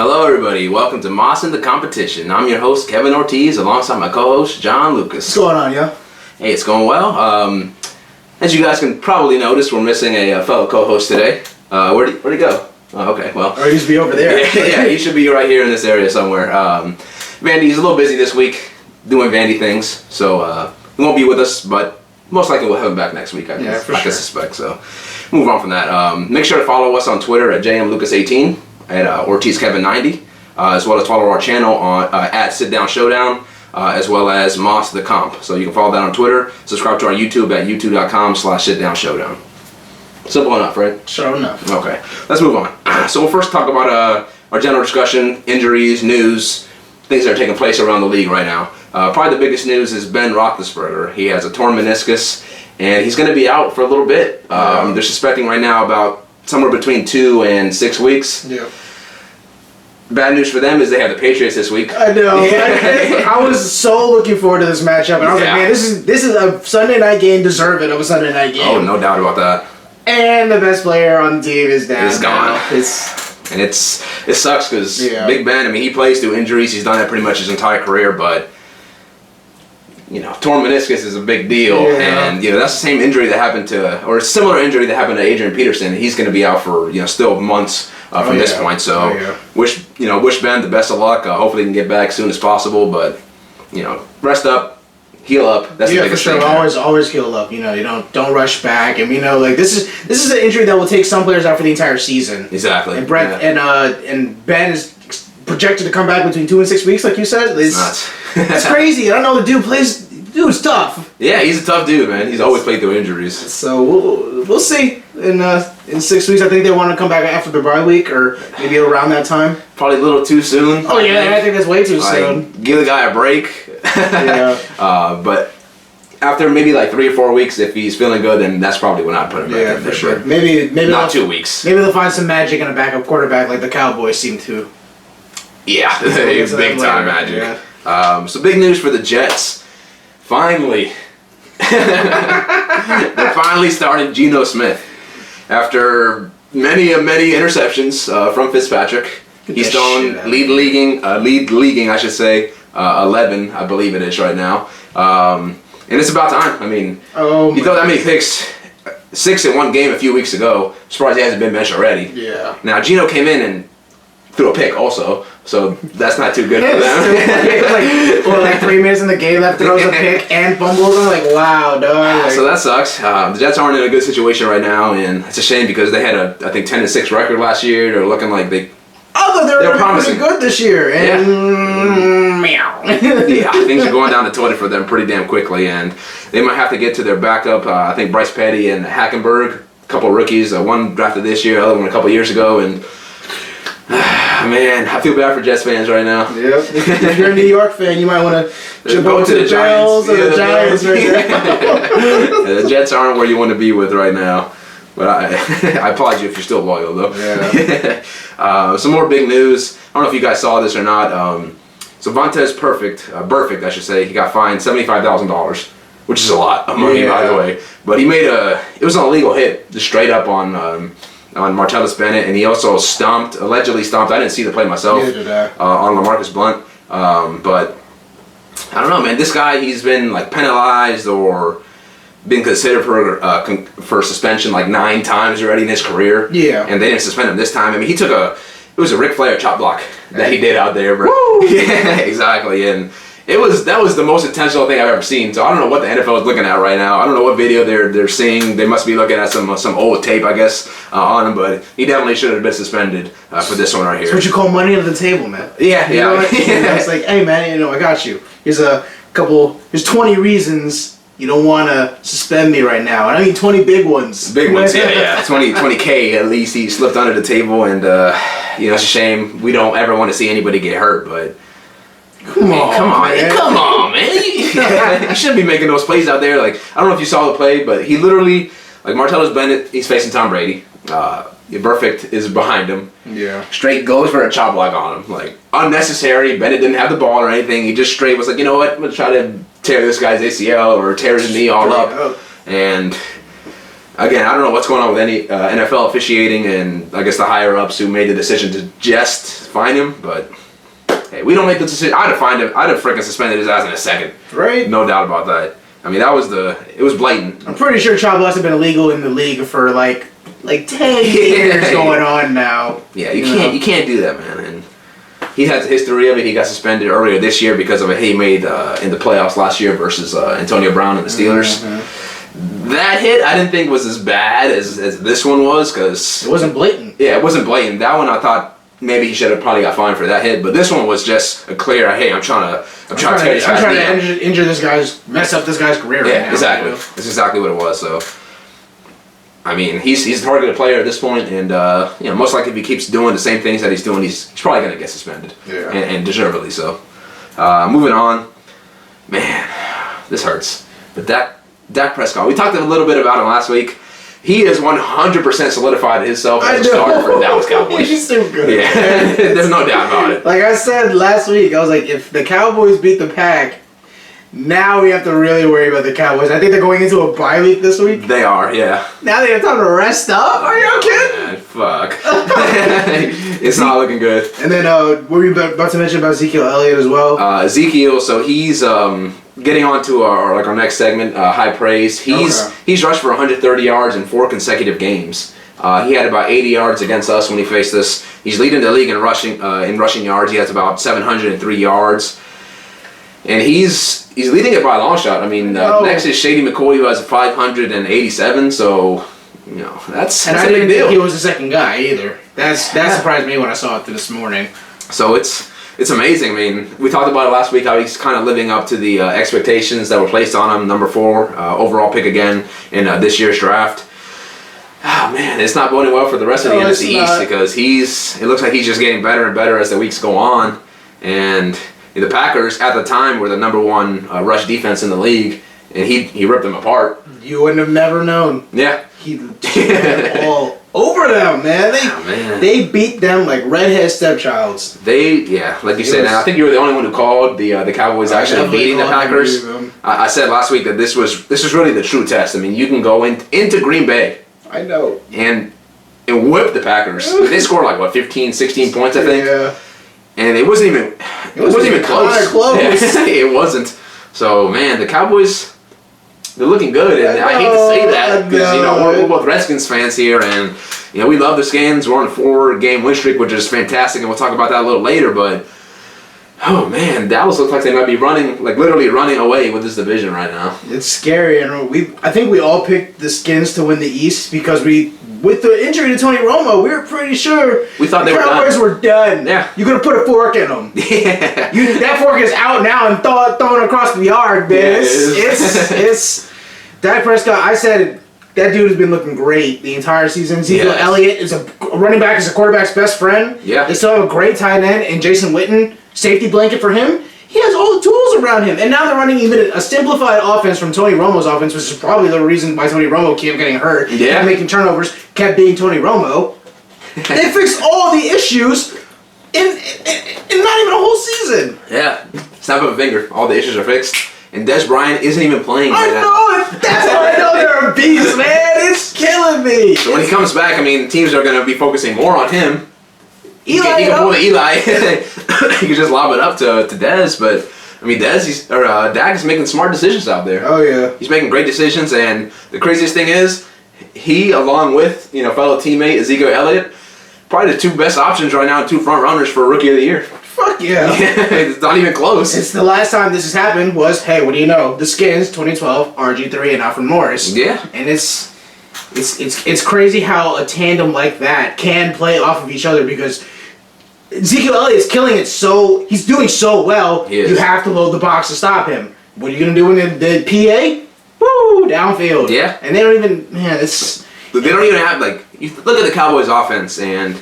Hello everybody, welcome to Mossin the Competition. I'm your host Kevin Ortiz alongside my co-host John Lucas. What's going on, yo? Hey, it's going well. As you guys can probably notice, we're missing a fellow co-host today. Where'd he go? Oh, okay, well. Or he used to be over there. Yeah, he should be right here in this area somewhere. Vandy's a little busy this week doing Vandy things, so he won't be with us, but most likely we'll have him back next week, I can suspect. So move on from that. Make sure to follow us on Twitter at JMLucas18, at OrtizKevin90, as well as follow our channel on at Sit Down Showdown, as well as Moss the Comp. So you can follow that on Twitter. Subscribe to our YouTube at youtube.com/sitdownshowdown. Simple enough, right? Sure enough. Okay, let's move on. So we'll first talk about our general discussion, injuries, news, things that are taking place around the league right now. Probably the biggest news is Ben Roethlisberger. He has a torn meniscus, and he's going to be out for a little bit. They're suspecting right now about somewhere between 2 and 6 weeks. Yeah. Bad news for them is they have the Patriots this week. I know. I was so looking forward to this matchup, and I was like, man, this is a Sunday night game deserving of a Sunday night game. Oh, no doubt about that. And the best player on the team is down. It's gone. And it sucks because Big Ben, I mean, he plays through injuries. He's done that pretty much his entire career, but torn meniscus is a big deal, and that's the same injury that happened to, or a similar injury that happened to Adrian Peterson. He's going to be out for still months from this point. So wish Ben the best of luck. Hopefully he can get back as soon as possible. But rest up, heal up. That's the biggest thing. Always heal up. You don't rush back. And this is an injury that will take some players out for the entire season. Exactly. And and Ben is projected to come back between 2 and 6 weeks, like you said. It's nuts. It's crazy. I don't know. Dude's tough. Yeah, he's a tough dude, man. He's always played through injuries. So we'll see. In 6 weeks, I think they want to come back after the bye week, or maybe around that time. Probably a little too soon. Oh yeah, I think that's way too soon. Give the guy a break. But after maybe like 3 or 4 weeks, if he's feeling good, then that's probably when I'd put him back in for sure. Maybe not 2 weeks. Maybe they'll find some magic in a backup quarterback like the Cowboys seem to. Yeah, big time magic. Yeah. So big news for the Jets. Finally, they finally started Geno Smith after many interceptions from Fitzpatrick. He's thrown lead leaguing, I should say, 11, I believe it is right now, and it's about time. I mean, he threw that many picks, 6 in one game a few weeks ago. I'm surprised he hasn't been benched already. Yeah. Now Geno came in and threw a pick also, so that's not too good for them. like 3 minutes in the game left, throws a pick and fumbles. I'm like, wow, dog. So that sucks. The Jets aren't in a good situation right now, and it's a shame because they had I think 10-6 record last year. They're looking like they were promising. Pretty good this year. And meow. Yeah, things are going down the toilet for them pretty damn quickly, and they might have to get to their backup. I think Bryce Petty and Hackenberg, a couple of rookies. One drafted this year, the other one a couple of years ago, and. Man, I feel bad for Jets fans right now. Yep. If you're a New York fan, you might want to jump over to the Giants or the Giants right there. The Jets aren't where you want to be with right now. But I applaud you if you're still loyal, though. Yeah. Some more big news. I don't know if you guys saw this or not. So Vontaze Burfict, I should say, he got fined $75,000, which is a lot of money, by the way. But he made it was an illegal hit, just straight up on Martellus Bennett, and he also allegedly stomped, I didn't see the play myself, on LaMarcus Blount, but I don't know, man, this guy, he's been like penalized or been considered for suspension like 9 times already in his career, and they didn't suspend him this time. I mean, it was a Ric Flair chop block that he did out there, bro. Woo! Yeah, exactly, and that was the most intentional thing I've ever seen. So I don't know what the NFL is looking at right now. I don't know what video they're seeing. They must be looking at some old tape, I guess, on him. But he definitely should have been suspended for this one right here. That's what you call money under the table, man. Yeah. It's like, hey, man, I got you. Here's 20 reasons you don't want to suspend me right now. And I mean 20 big ones. Big ones, yeah. 20K at least he slipped under the table, and it's a shame. We don't ever want to see anybody get hurt, but. Come on, man. You shouldn't be making those plays out there. Like, I don't know if you saw the play, but he literally, like Martellus Bennett, he's facing Tom Brady. Burfict is behind him. Yeah. Straight goes for a chop block on him. Like, unnecessary. Bennett didn't have the ball or anything. He just straight was like, you know what? I'm going to try to tear this guy's ACL or tear his knee all up. And Again, I don't know what's going on with any NFL officiating and I guess the higher ups who made the decision to just fine him, but hey, we don't make the decision. I'd have fined him. I'd have freaking suspended his ass in a second. Right? No doubt about that. I mean, it was blatant. I'm pretty sure child molesting has been illegal in the league for like 10 years going on now. Yeah, you can't do that, man. And he has a history of it. He got suspended earlier this year because of a hit he made in the playoffs last year versus Antonio Brown and the Steelers. That hit I didn't think was as bad as this one was because it wasn't blatant. Yeah, it wasn't blatant. That one I thought maybe he should have probably got fined for that hit, but this one was just a clear. Hey, I'm trying to injure this guy's, mess up this guy's career. Yeah, right now, exactly. You know? That's exactly what it was. So, I mean, he's a targeted player at this point, and most likely if he keeps doing the same things that he's doing, he's probably gonna get suspended, and deservedly so. Moving on, man, this hurts. But Dak Prescott, we talked a little bit about him last week. He has 100% solidified himself as a starter for the Dallas Cowboys. He's so good. Yeah, there's no doubt about it. Like I said last week, I was like, if the Cowboys beat the Pack, now we have to really worry about the Cowboys. I think they're going into a bye week this week. They are, yeah. Now they have time to rest up? Are you kidding? Man, fuck. It's not looking good. And then, what were you about to mention about Ezekiel Elliott as well? Ezekiel, so he's getting on to our next segment, high praise. He's rushed for 130 yards in 4 consecutive games. He had about 80 yards against us when he faced us. He's leading the league in rushing yards. He has about 703 yards. And he's leading it by a long shot. I mean, next is Shady McCoy, who has 587. So, that's and a I big didn't deal. think he was the second guy either. That surprised me when I saw it this morning. So it's amazing. I mean, we talked about it last week how he's kind of living up to the expectations that were placed on him. Number 4 overall pick again in this year's draft. Oh man, it's not boding well for the rest of the NFC East because it looks like he's just getting better and better as the weeks go on. And the Packers at the time were the number 1 rush defense in the league, and he ripped them apart. You wouldn't have never known. Yeah, He all over them, man. They beat them like redhead stepchilds. Like you said, and I think you were the only one who called the Cowboys actually beating the Packers. I said last week that this was really the true test. I mean, you can go into Green Bay. I know. And whip the Packers. They scored like what 15, 16 points, I think. Yeah. And it wasn't even close. Yeah, it wasn't. So man, the Cowboys, they're looking good, and I hate to say that because we're both Redskins fans here, and we love the Skins. We're on a 4-game win streak, which is fantastic, and we'll talk about that a little later. But oh man, Dallas looks like they might be literally running away with this division right now. It's scary, and I think we all picked the Skins to win the East because with the injury to Tony Romo, we were pretty sure we thought the Cowboys were done. Yeah, you could have put a fork in them. Yeah, that fork is out now and thrown across the yard, man. It's Dak Prescott. I said that dude has been looking great the entire season. Ezekiel Elliott is a running back, is a quarterback's best friend. Yeah, they still have a great tight end and Jason Witten, safety blanket for him. He has all the tools around him. And now they're running even a simplified offense from Tony Romo's offense, which is probably the reason why Tony Romo kept getting hurt, kept making turnovers, kept being Tony Romo. They fixed all the issues in not even a whole season. Yeah. Snap of a finger. All the issues are fixed. And Des Bryant isn't even playing right now. I know! That's how I know they're a beast, man! It's killing me! So when he comes back, I mean, teams are going to be focusing more on him. He can pull the Eli. He can just lob it up to Dez, but I mean, Dak is making smart decisions out there. Oh yeah, he's making great decisions, and the craziest thing is, he along with fellow teammate Ezekiel Elliott, probably the 2 best options right now, 2 front runners for Rookie of the Year. Fuck yeah! It's not even close. It's the last time this has happened was, hey, what do you know? The Skins 2012, RG3, and Alfred Morris. Yeah, and it's crazy how a tandem like that can play off of each other because Ezekiel Elliott is killing it he's doing so well, you have to load the box to stop him. What are you going to do in the PA? Woo! Downfield. Yeah. And they don't even, they don't even have, you look at the Cowboys offense, and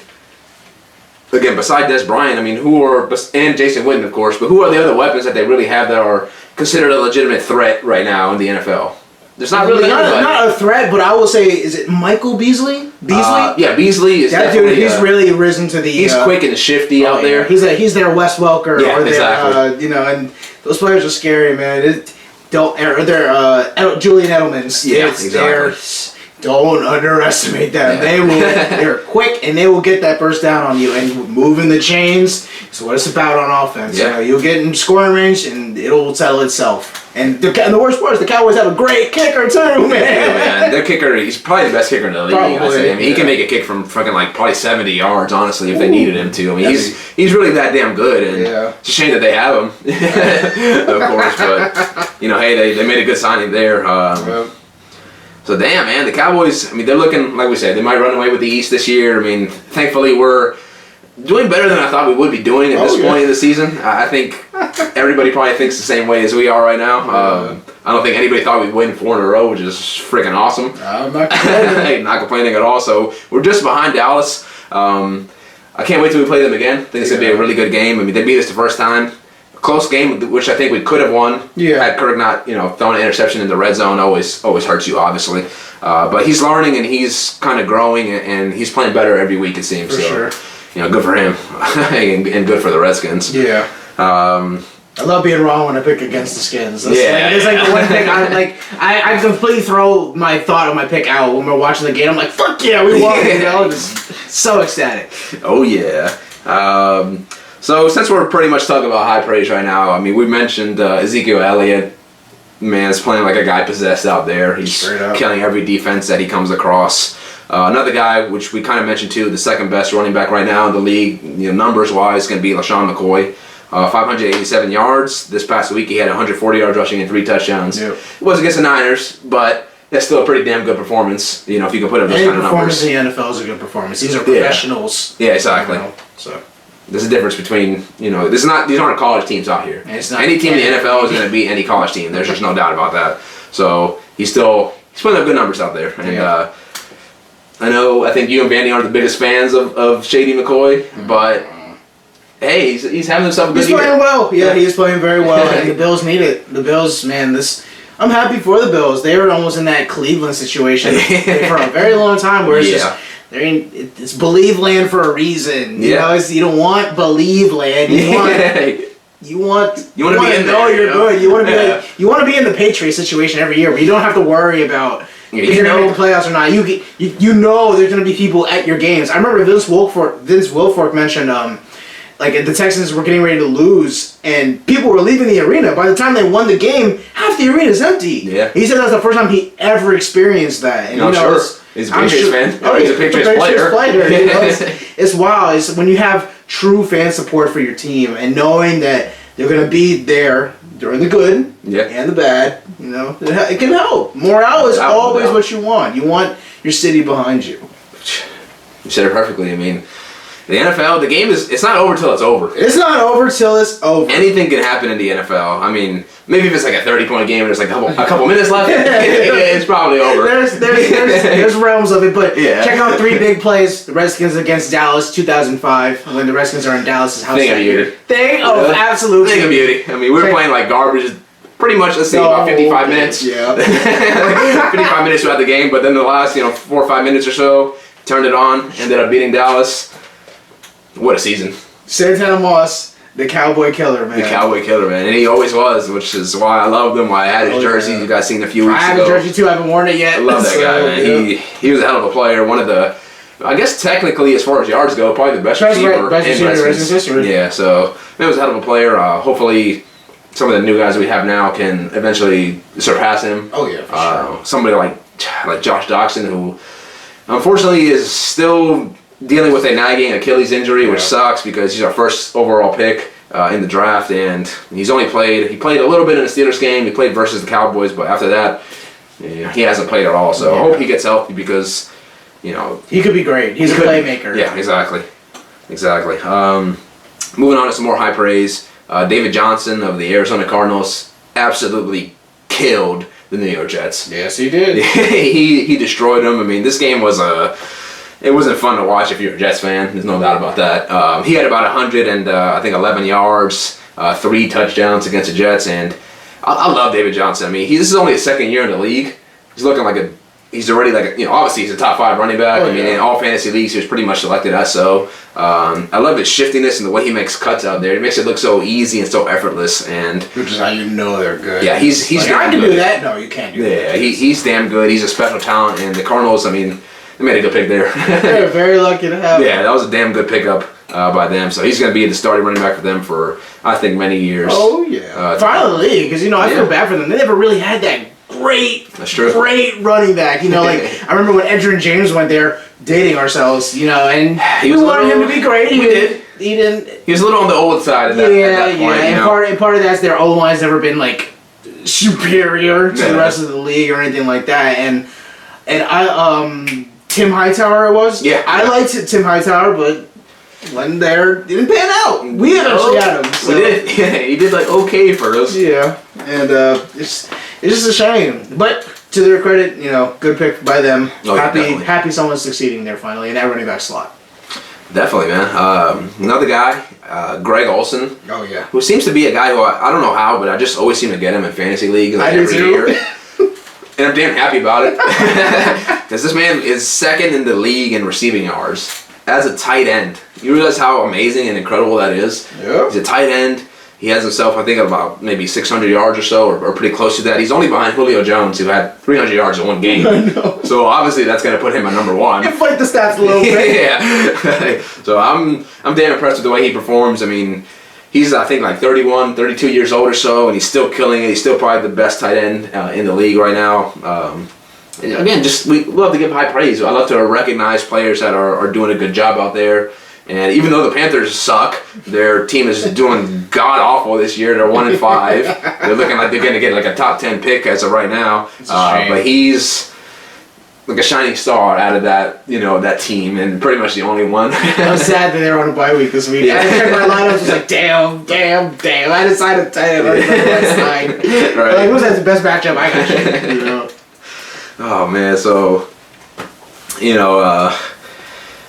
again, beside Des Bryant, I mean, and Jason Witten, of course, but who are the other weapons that they really have that are considered a legitimate threat right now in the NFL? There's not really anybody. Not a threat, but I will say, is it Michael Beasley? Yeah, Beasley is that dude. He's really risen to the. He's quick and shifty out there. He's their Wes Welker. Yeah, exactly. And those players are scary, man. Julian Edelman's. Yeah, exactly. Don't underestimate them. Yeah. They're quick and they will get that first down on you. And moving the chains is what it's about on offense. Yeah. You'll get in scoring range and it'll settle itself. And the worst part is the Cowboys have a great kicker too, man. Yeah, man. Their kicker, he's probably the best kicker in the league. Probably, I mean, he can make a kick from fucking like probably 70 yards, honestly, if they needed him to. I mean, he's really that damn good, and it's a shame that they have him, of course. But hey, they made a good signing there. So damn, man, the Cowboys. I mean, they're looking like we said. They might run away with the East this year. I mean, thankfully we're doing better than I thought we would be doing at this point in the season. I think everybody probably thinks the same way as we are right now. I don't think anybody thought we'd win 4 in a row, which is freaking awesome. I'm not complaining. Not complaining at all. So we're just behind Dallas. I can't wait till we play them again. I think it's going to be a really good game. I mean, they beat us the first time. Close game, which I think we could have won. Yeah. Had Kirk not, thrown an interception in the red zone, always hurts you, obviously. But he's learning and he's kind of growing and he's playing better every week, it seems. For sure. Good for him and good for the Redskins. Yeah. I love being wrong when I pick against the Skins. It's like the one thing I completely throw my thought of my pick out when we're watching the game. I'm like, fuck yeah, we won. Just so ecstatic. Oh yeah. So since we're pretty much talking about high praise right now, I mean, we mentioned Ezekiel Elliott. Man, is playing like a guy possessed out there. He's killing every defense that he comes across. Another guy, which we kind of mentioned too, the second best running back right now in the league, numbers-wise, going to be LaShawn McCoy. 587 yards. This past week, he had 140 yards rushing and 3 touchdowns. Yep. It was against the Niners, but that's still a pretty damn good performance. If you can put up those kind of numbers. Any performance in the NFL is a good performance. These are professionals. Yeah, exactly. So there's a difference between these aren't college teams out here. Any team in the NFL is going to beat any college team. There's just no doubt about that. So he's putting up good numbers out there, and I think you and Vandy aren't the biggest fans of Shady McCoy, but hey, he's having himself a good year. He's playing well. Yeah, he is playing very well, and the Bills need it. The Bills, man, I'm happy for the Bills. They were almost in that Cleveland situation for a very long time, where it's just. It's believe land for a reason. You don't want believe land. You want to be in there. You're good. You want to be in the Patriots situation every year, where you don't have to worry about if you're going to make the playoffs or not. You know there's going to be people at your games. I remember Vince Wilfork mentioned the Texans were getting ready to lose and people were leaving the arena. By the time they won the game, half the arena is empty. Yeah. He said that was the first time he ever experienced that. And sure. He's a Patriots fan. Oh, he's a Patriots player. It's wild. It's when you have true fan support for your team and knowing that they're going to be there during the good and the bad. It can help. Morale is always what you want. You want your city behind you. You said it perfectly. I mean, the NFL, the game it's not over till it's over. It's not over till it's over. Anything can happen in the NFL. I mean, maybe if it's like a 30-point game and there's like a couple minutes left, it's probably over. There's realms of it, but check out 3 big plays. The Redskins against Dallas, 2005, when the Redskins are in Dallas' house. Thing of beauty. Absolute thing of beauty. I mean, we were playing like garbage pretty much, let's see, about 55 minutes. Yeah. 55 minutes throughout the game, but then the last 4 or 5 minutes or so, turned it on, ended up beating Dallas. What a season. Santana Moss, the Cowboy Killer, man. The Cowboy Killer, man. And he always was, which is why I loved him, why I had his jersey. You guys seen a few weeks ago. I have a jersey too. I haven't worn it yet. I love that guy, man. He was a hell of a player. One of the, I guess technically as far as yards go, probably the best receiver in Redskins history. Yeah, so he was a hell of a player. Hopefully some of the new guys we have now can eventually surpass him. Oh, yeah, for sure. Somebody like Josh Doxson, who unfortunately is still dealing with a nagging Achilles injury, which sucks because he's our first overall pick in the draft, and he played a little bit in the Steelers game. He played versus the Cowboys, but after that, he hasn't played at all. So I hope he gets healthy because, he could be great. He's a playmaker. Yeah, exactly. Moving on to some more high praise. David Johnson of the Arizona Cardinals absolutely killed the New York Jets. Yes, he did. He destroyed them. I mean, this game was it wasn't fun to watch if you're a Jets fan. There's no doubt about that. He had about 11 yards, 3 touchdowns against the Jets, and I love David Johnson. I mean, this is only his second year in the league. He's looking like he's already obviously he's a top 5 running back. I mean, in all fantasy leagues, he was pretty much selected as so. I love his shiftiness and the way he makes cuts out there. It makes it look so easy and so effortless. And which is how you know they're good. Yeah, he's I can do that. No, you can't do that. Yeah, he's damn good. He's a special talent. And the Cardinals, I mean, they made a good pick there. They're very lucky to have him. Yeah, that was a damn good pickup by them. So he's going to be the starting running back for them for, I think, many years. Oh, yeah. Finally, because, I feel bad for them. They never really had that great running back. I remember when Edgerrin James went there, dating ourselves, and we wanted him to be great. We did. He didn't. He was a little on the old side at that point. Yeah, and part of that's their O-line's never been, superior to the rest of the league or anything like that. And Tim Hightower it was. Yeah. I liked Tim Hightower, but when there didn't pan out. We eventually had him. So. We did. Yeah, he did okay for us. Yeah, and it's just a shame. But to their credit, good pick by them. Oh, happy someone's succeeding there finally in that running back slot. Definitely, man. Another guy, Greg Olsen. Oh yeah. Who seems to be a guy who I don't know how, but I just always seem to get him in fantasy leagues every year. And I'm damn happy about it. Because this man is second in the league in receiving yards as a tight end. You realize how amazing and incredible that is? Yeah. He's a tight end. He has himself, I think, about maybe 600 yards or so, or pretty close to that. He's only behind Julio Jones, who had 300 yards in one game. I know. So obviously that's going to put him at number 1. Inflate the stats a little bit. Yeah. So I'm damn impressed with the way he performs. I mean, he's, I think, 31, 32 years old or so, and he's still killing it. He's still probably the best tight end in the league right now. Again, we love to give high praise. I love to recognize players that are doing a good job out there. And even though the Panthers suck, their team is doing god-awful this year. They're 1-5. They're looking like they're going to get a top 10 pick as of right now. But he's like a shining star out of that, that team, and pretty much the only one. I'm sad that they're on a bye week this week. Yeah. I checked my lineups, I was like, damn. I decided to tell you on the right side. Right. Who's that the best matchup? I got you. Oh, man, so,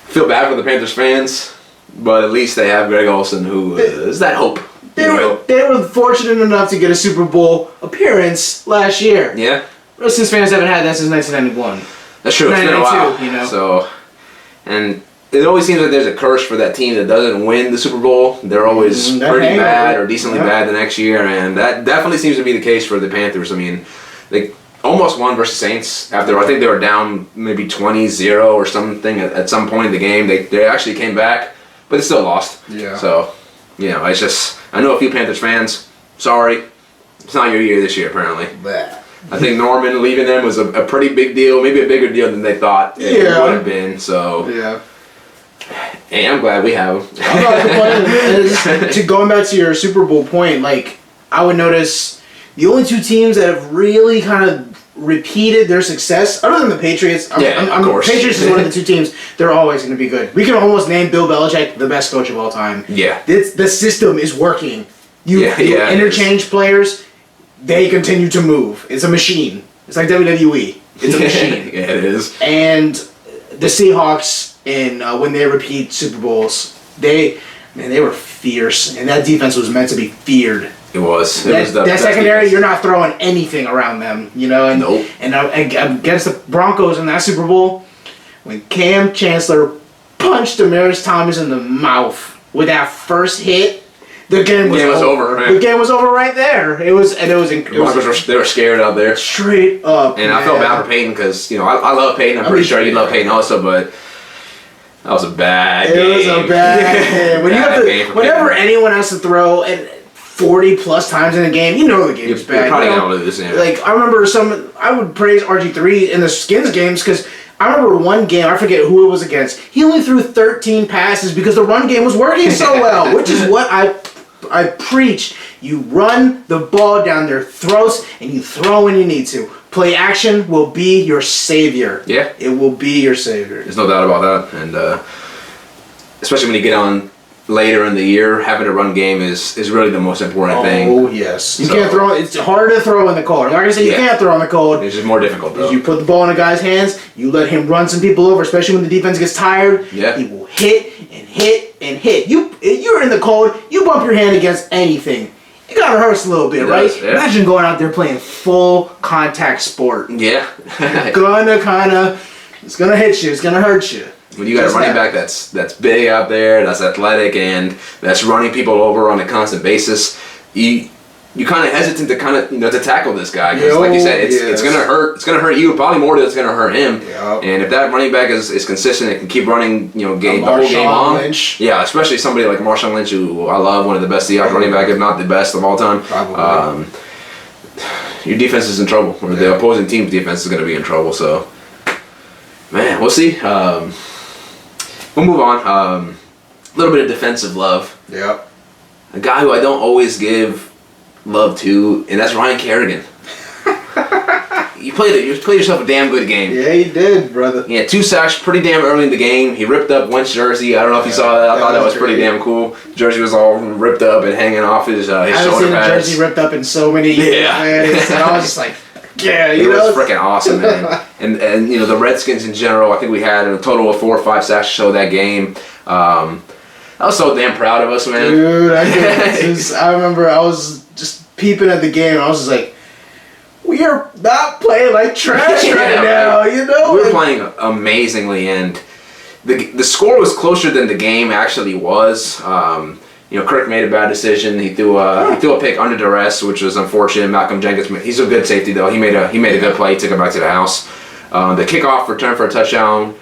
feel bad for the Panthers fans, but at least they have Greg Olsen, who is that hope. They were fortunate enough to get a Super Bowl appearance last year. Yeah. Redskins fans haven't had that since 1991. That's true. It's been a while. So, and it always seems like there's a curse for that team that doesn't win the Super Bowl. They're always pretty bad or decently bad the next year, and that definitely seems to be the case for the Panthers. I mean, they almost won versus Saints after I think they were down maybe 20-0 or something at some point in the game. They actually came back, but they still lost. Yeah. So, it's just, I know a few Panthers fans. Sorry, it's not your year this year apparently. Bleh. I think Norman leaving them was a pretty big deal, maybe a bigger deal than they thought it would have been. So yeah. Hey, I'm glad we have them. I'm not complaining. Going back to your Super Bowl point, I would notice the only two teams that have really kind of repeated their success, other than the Patriots. Of course. Patriots is one of the two teams. They're always going to be good. We can almost name Bill Belichick the best coach of all time. Yeah. The system is working. You interchange players, they continue to move. It's a machine. It's like WWE. It's a machine. Yeah, it is. And the Seahawks, when they repeat Super Bowls, they were fierce, and that defense was meant to be feared. It was. That secondary, you're not throwing anything around them, And, nope. And against the Broncos in that Super Bowl, when Cam Chancellor punched Demaryius Thomas in the mouth with that first hit, the game was over. Right? The game was over right there. The Broncos were scared out there. Straight up. And I felt bad for Peyton because I love Peyton. I'm pretty sure you love Peyton also, but that was a bad game. It was a bad game. Whenever anyone has to throw 40 plus times in a game, the game is bad. You're probably gonna lose. Yeah. I remember I would praise RG3 in the Skins games because I remember one game, I forget who it was against. He only threw 13 passes because the run game was working so well, which is what I preach. You run the ball down their throats and you throw when you need to. Play action will be your savior. Yeah. It will be your savior. There's no doubt about that. And especially when you get on later in the year, having a run game is really the most important thing. Oh, yes. You can't throw. It's harder to throw in the cold. Like I said, you can't throw in the cold. It's just more difficult, though. You put the ball in a guy's hands, you let him run some people over, especially when the defense gets tired. Yeah. He will hit and hit and hit. You're in the cold, you bump your hand against anything. it kind of hurts a little bit, right? Yeah. Imagine going out there playing full contact sport. Yeah. It's gonna hit you. It's gonna hurt you. When you got a running back that's big out there, that's athletic, and that's running people over on a constant basis, you kind of hesitant to to tackle this guy because, like you said, it's gonna hurt. It's gonna hurt you probably more than it's gonna hurt him. Yep. And if that running back is consistent and can keep running, the whole game long. Lynch. Yeah, especially somebody like Marshawn Lynch, who I love, one of the best Seahawks running back, if not the best of all time. Probably. Your defense is in trouble, or the opposing team's defense is going to be in trouble. So, man, we'll see. We'll move on. A little bit of defensive love. Yep. A guy who I don't always give love to, and that's Ryan Kerrigan. You played yourself a damn good game. Yeah, you did, brother. He had 2 sacks pretty damn early in the game. He ripped up Wentz's jersey. I don't know if you saw that. I thought that was pretty damn cool. Jersey was all ripped up and hanging off his shoulder pads. I haven't seen a jersey ripped up in so many years, man. And I was just like, yeah, it was freaking awesome, man. And the Redskins in general, I think we had a total of 4 or 5 sacks to show that game. I was so damn proud of us, man. Dude, I remember I was just peeping at the game. And I was just like, we are not playing like trash right now, We were playing amazingly, and the score was closer than the game actually was. Kirk made a bad decision. He threw a pick under duress, which was unfortunate. Malcolm Jenkins, he's a good safety though. He made a good play. He took it back to the house. The kickoff return for a touchdown.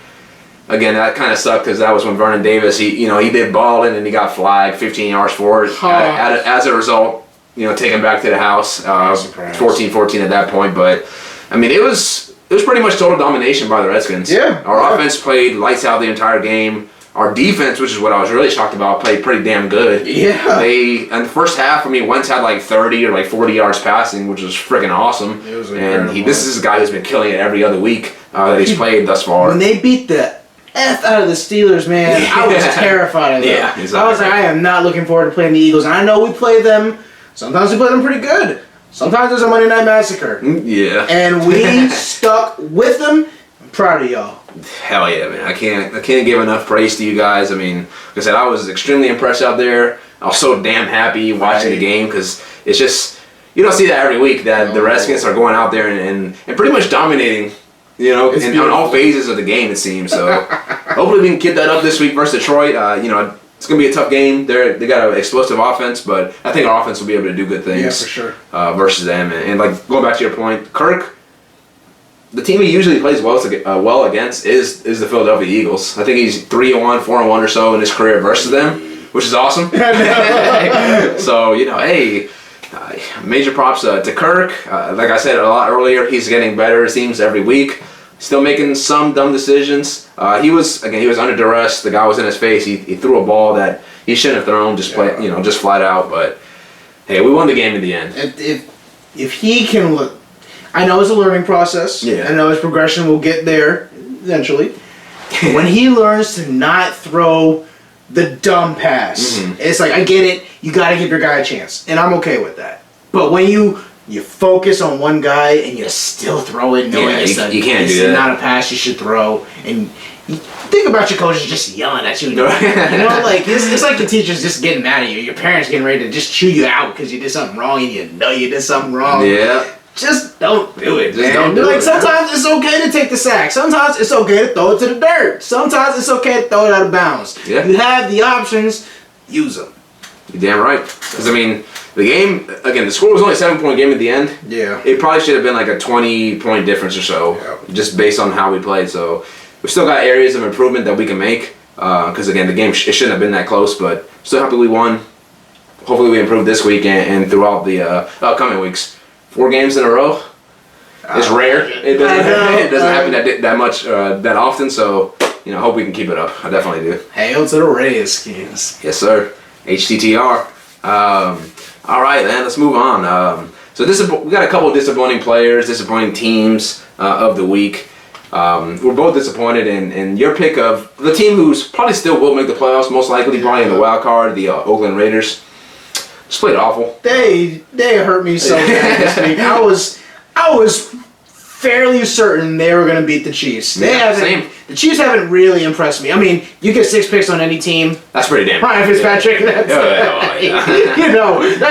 Again, that kind of sucked because that was when Vernon Davis he did ball in and he got flagged 15 yards forward. As a result, taken back to the house. 14-14 at that point, but I mean it was pretty much total domination by the Redskins. Yeah. Our offense played lights out the entire game. Our defense, which is what I was really shocked about, played pretty damn good. Yeah. In the first half, Wentz had like 30 or like 40 yards passing, which was freaking awesome. It was and this is a guy who's been killing it every other week that he's played thus far. When they beat the F out of the Steelers, man, I was terrified of them. Yeah, exactly. I was like, I am not looking forward to playing the Eagles. And I know we play them. Sometimes we play them pretty good. Sometimes there's a Monday Night Massacre. Yeah. And we stuck with them. I'm proud of y'all. Hell yeah, man. I can't give enough praise to you guys. I mean, like I said, I was extremely impressed out there. I was so damn happy watching the game because it's just, you don't see that every week that the Redskins are going out there and pretty much dominating, on all phases of the game, it seems. So hopefully we can get that up this week versus Detroit. It's going to be a tough game. They got an explosive offense, but I think our offense will be able to do good things. Yeah, for sure. Versus them. And like going back to your point, Kirk, the team he usually plays well against is the Philadelphia Eagles. I think he's 3-1, 4-1 or so in his career versus them, which is awesome. So, hey, major props to Kirk. Like I said a lot earlier, he's getting better, it seems, every week. Still making some dumb decisions. He was under duress. The guy was in his face. He threw a ball that he shouldn't have thrown, just flat out. But hey, we won the game in the end. If he can look, I know it's a learning process. Yeah. I know his progression will get there eventually. But when he learns to not throw the dumb pass, it's like, I get it. You got to give your guy a chance, and I'm okay with that. But when you focus on one guy and you still throw it, knowing you can't do that. Not a pass you should throw, and you think about your coaches just yelling at you. It's like the teachers just getting mad at you. Your parents getting ready to just chew you out because you did something wrong and you know you did something wrong. Yeah. Just don't do it, man. Don't do it. Sometimes it's okay to take the sack. Sometimes it's okay to throw it to the dirt. Sometimes it's okay to throw it out of bounds. Yeah. You have the options, use them. You're damn right. Because, the game, again, the score was only a 7-point game at the end. Yeah. It probably should have been like a 20-point difference or so, just based on how we played. So we still got areas of improvement that we can make. Because, again, the game it shouldn't have been that close, but still happy we won. Hopefully we improve this week and throughout the upcoming weeks. 4 games in a row. It's rare. It doesn't happen that much that often. So hope we can keep it up. I definitely do. Hail to the Redskins. Yes, sir. HTTR. All right, man. Let's move on. So we got a couple of disappointing players, disappointing teams of the week. We're both disappointed in your pick of the team who's probably still will make the playoffs, most likely probably in the wild card, the Oakland Raiders. Just played awful. They hurt me so bad this week. I was fairly certain they were going to beat the Chiefs. Same. The Chiefs haven't really impressed me. I mean, you get 6 picks on any team. That's pretty damn. Ryan Fitzpatrick. That's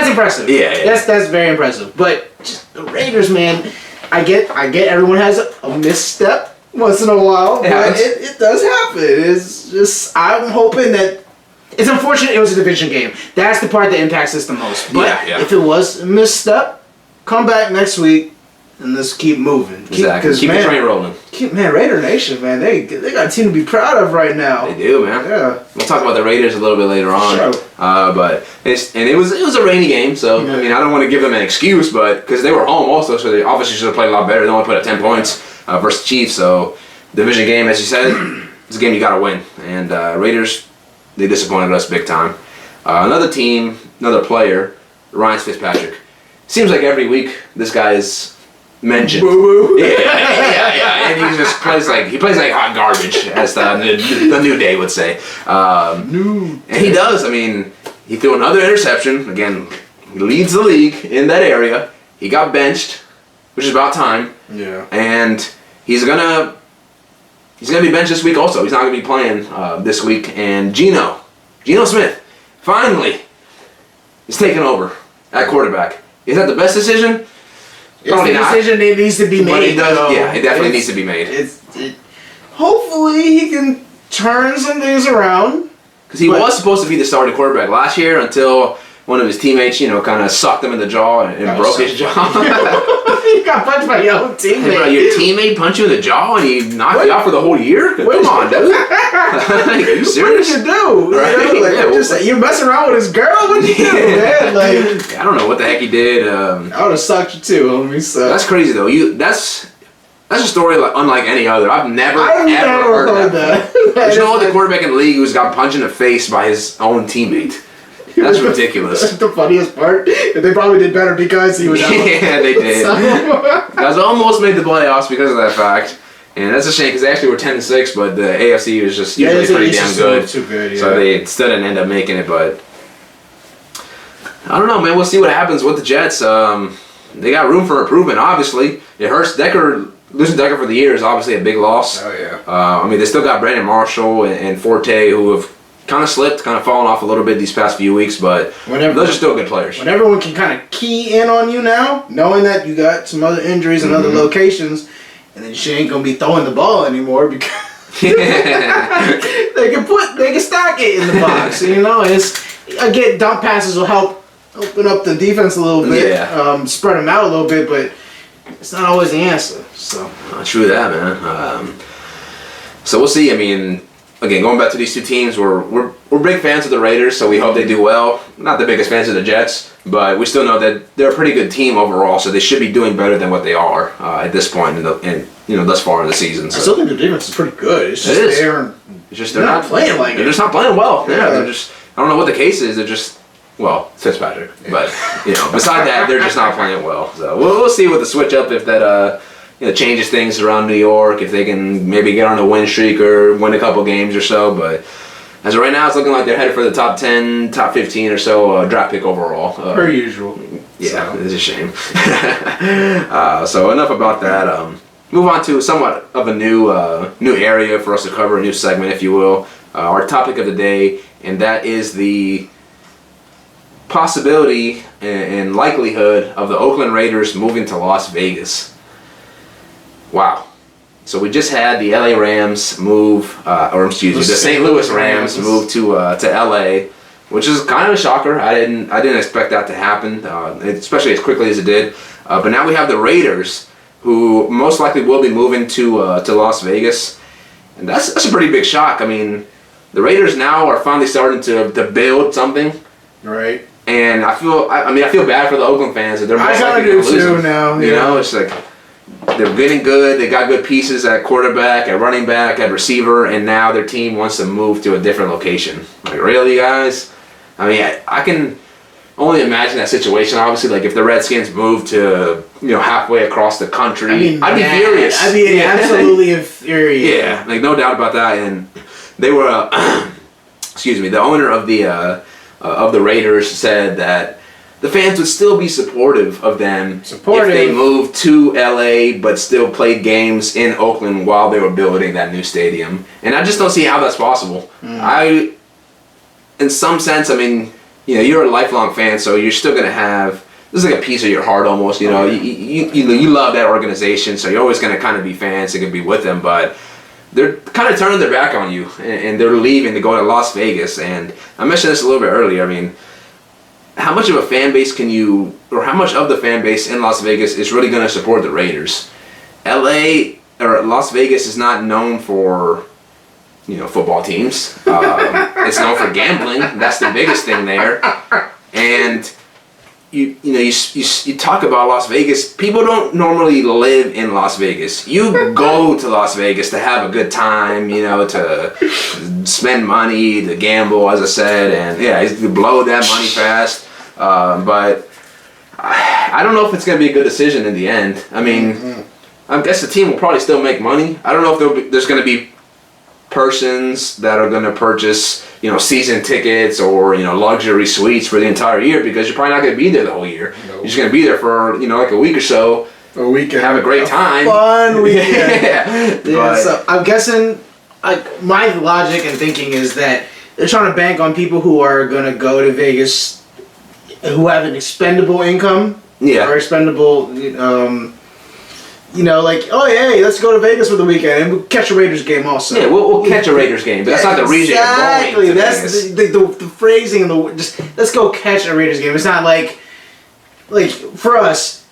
impressive. Yeah. That's very impressive. But just the Raiders, man. I get. Everyone has a misstep once in a while, but it does happen. It's just I'm hoping that. It's unfortunate it was a division game. That's the part that impacts us the most. But if it was a misstep, come back next week. And let's keep moving. Exactly. Keep the train rolling. Raider Nation, man, they got a team to be proud of right now. They do, man. Yeah. We'll talk about the Raiders a little bit later on. Sure. But it was a rainy game, so I mean I don't want to give them an excuse, but because they were home also, so they obviously should have played a lot better. They only put up 10 points versus Chiefs, so division game, as you said, it's a game you got to win. And Raiders, they disappointed us big time. Another team, another player, Ryan Fitzpatrick. Seems like every week this guy is mentioned. Boo boo. Yeah. And he just plays like hot garbage, as the New Day would say. And he does. I mean, he threw another interception. Again, he leads the league in that area. He got benched, which is about time. Yeah. And he's gonna be benched this week also. He's not gonna be playing this week. And Geno Smith, finally, is taking over at quarterback. Is that the best decision? Probably not. Decision that needs to be made. But it does. Yeah, it definitely needs to be made. Hopefully he can turn some things around. Because he was supposed to be the starting quarterback last year until one of his teammates, kind of sucked him in the jaw and broke his jaw. You got punched by your own teammate. Hey, bro, your teammate punched you in the jaw and he knocked you out for the whole year? Come on, dude. Are you serious? What did you do? Right? You're messing around with his girl? What did you do, man? I don't know what the heck he did. I would have sucked you too, homie. So. That's crazy, though. That's a story unlike any other. I've never heard that. There's no other quarterback in the league who's got punched in the face by his own teammate. That's ridiculous. That's the funniest part. They probably did better because he was out. Yeah, they did. Guys almost made the playoffs because of that fact. And that's a shame because they actually were 10-6, but the AFC was just usually pretty damn good. Too good, yeah. So they still didn't end up making it, but I don't know, man. We'll see what happens with the Jets. They got room for improvement, obviously. It hurts. Losing Decker for the year is obviously a big loss. Oh, yeah. I mean, they still got Brandon Marshall and Forte who have kind of slipped, kind of fallen off a little bit these past few weeks, but those are still good players. When everyone can kind of key in on you now, knowing that you got some other injuries in other locations, and then she ain't gonna be throwing the ball anymore because they can stack it in the box. Again, dump passes will help open up the defense a little bit, spread them out a little bit, but it's not always the answer. So true that, man. So we'll see. I mean, again, going back to these two teams, we're big fans of the Raiders, so we hope they do well. Not the biggest fans of the Jets, but we still know that they're a pretty good team overall, so they should be doing better than what they are at this point thus far in the season. So. I still think the defense is pretty good. It's just they're not playing like they're just not playing well. Yeah, they're just. I don't know what the case is. They're just. Well, Fitzpatrick, but beside that, they're just not playing well. So we'll see with the switch up if that changes things around New York, if they can maybe get on a win streak or win a couple games or so. But as of right now, it's looking like they're headed for the top 10, top 15 or so draft pick overall. Per usual. Yeah, it's a shame. So enough about that. Move on to somewhat of a new area for us to cover, a new segment, if you will. Our topic of the day, and that is the possibility and likelihood of the Oakland Raiders moving to Las Vegas. Wow. So we just had the LA Rams move, the St. Louis Rams move to LA, which is kind of a shocker. I didn't expect that to happen, especially as quickly as it did. But now we have the Raiders, who most likely will be moving to Las Vegas, and that's a pretty big shock. I mean, the Raiders now are finally starting to build something. Right. And I feel bad for the Oakland fans that they're most likely going to lose them. Now. It's like they're getting good. They got good pieces at quarterback, at running back, at receiver, and now their team wants to move to a different location. Like, really, guys? I mean, I can only imagine that situation. Obviously, like if the Redskins moved to halfway across the country, I'd be furious. I'd be absolutely infuriated. Yeah, like no doubt about that. And they were, the owner of the Raiders said that the fans would still be supportive of them if they moved to LA but still played games in Oakland while they were building that new stadium. And I just don't see how that's possible. In some sense, I mean, you're a lifelong fan, so you're still going to have, this is like a piece of your heart almost, you love that organization, so you're always going to kind of be fans and be with them, but they're kind of turning their back on you, and they're leaving to go to Las Vegas. And I mentioned this a little bit earlier. I mean, how much of a fan base how much of the fan base in Las Vegas is really going to support the Raiders? LA or Las Vegas is not known for, football teams. It's known for gambling. That's the biggest thing there. And you talk about Las Vegas. People don't normally live in Las Vegas. You go to Las Vegas to have a good time, to spend money, to gamble, as I said, and you blow that money fast. But I don't know if it's going to be a good decision in the end. I mean, I guess the team will probably still make money. I don't know if there's going to be persons that are going to purchase, season tickets or, luxury suites for the entire year, because you're probably not going to be there the whole year. Nope. You're just going to be there for, like a week or so. A weekend. Have a great time. Fun weekend. So I'm guessing, my logic and thinking is that they're trying to bank on people who are going to go to Vegas who have an expendable income. Yeah. Or expendable, let's go to Vegas for the weekend and we'll catch a Raiders game also. Yeah, we'll catch a Raiders game, but that's not the reason you're going to Vegas. That's the phrasing and just let's go catch a Raiders game. It's not like for us,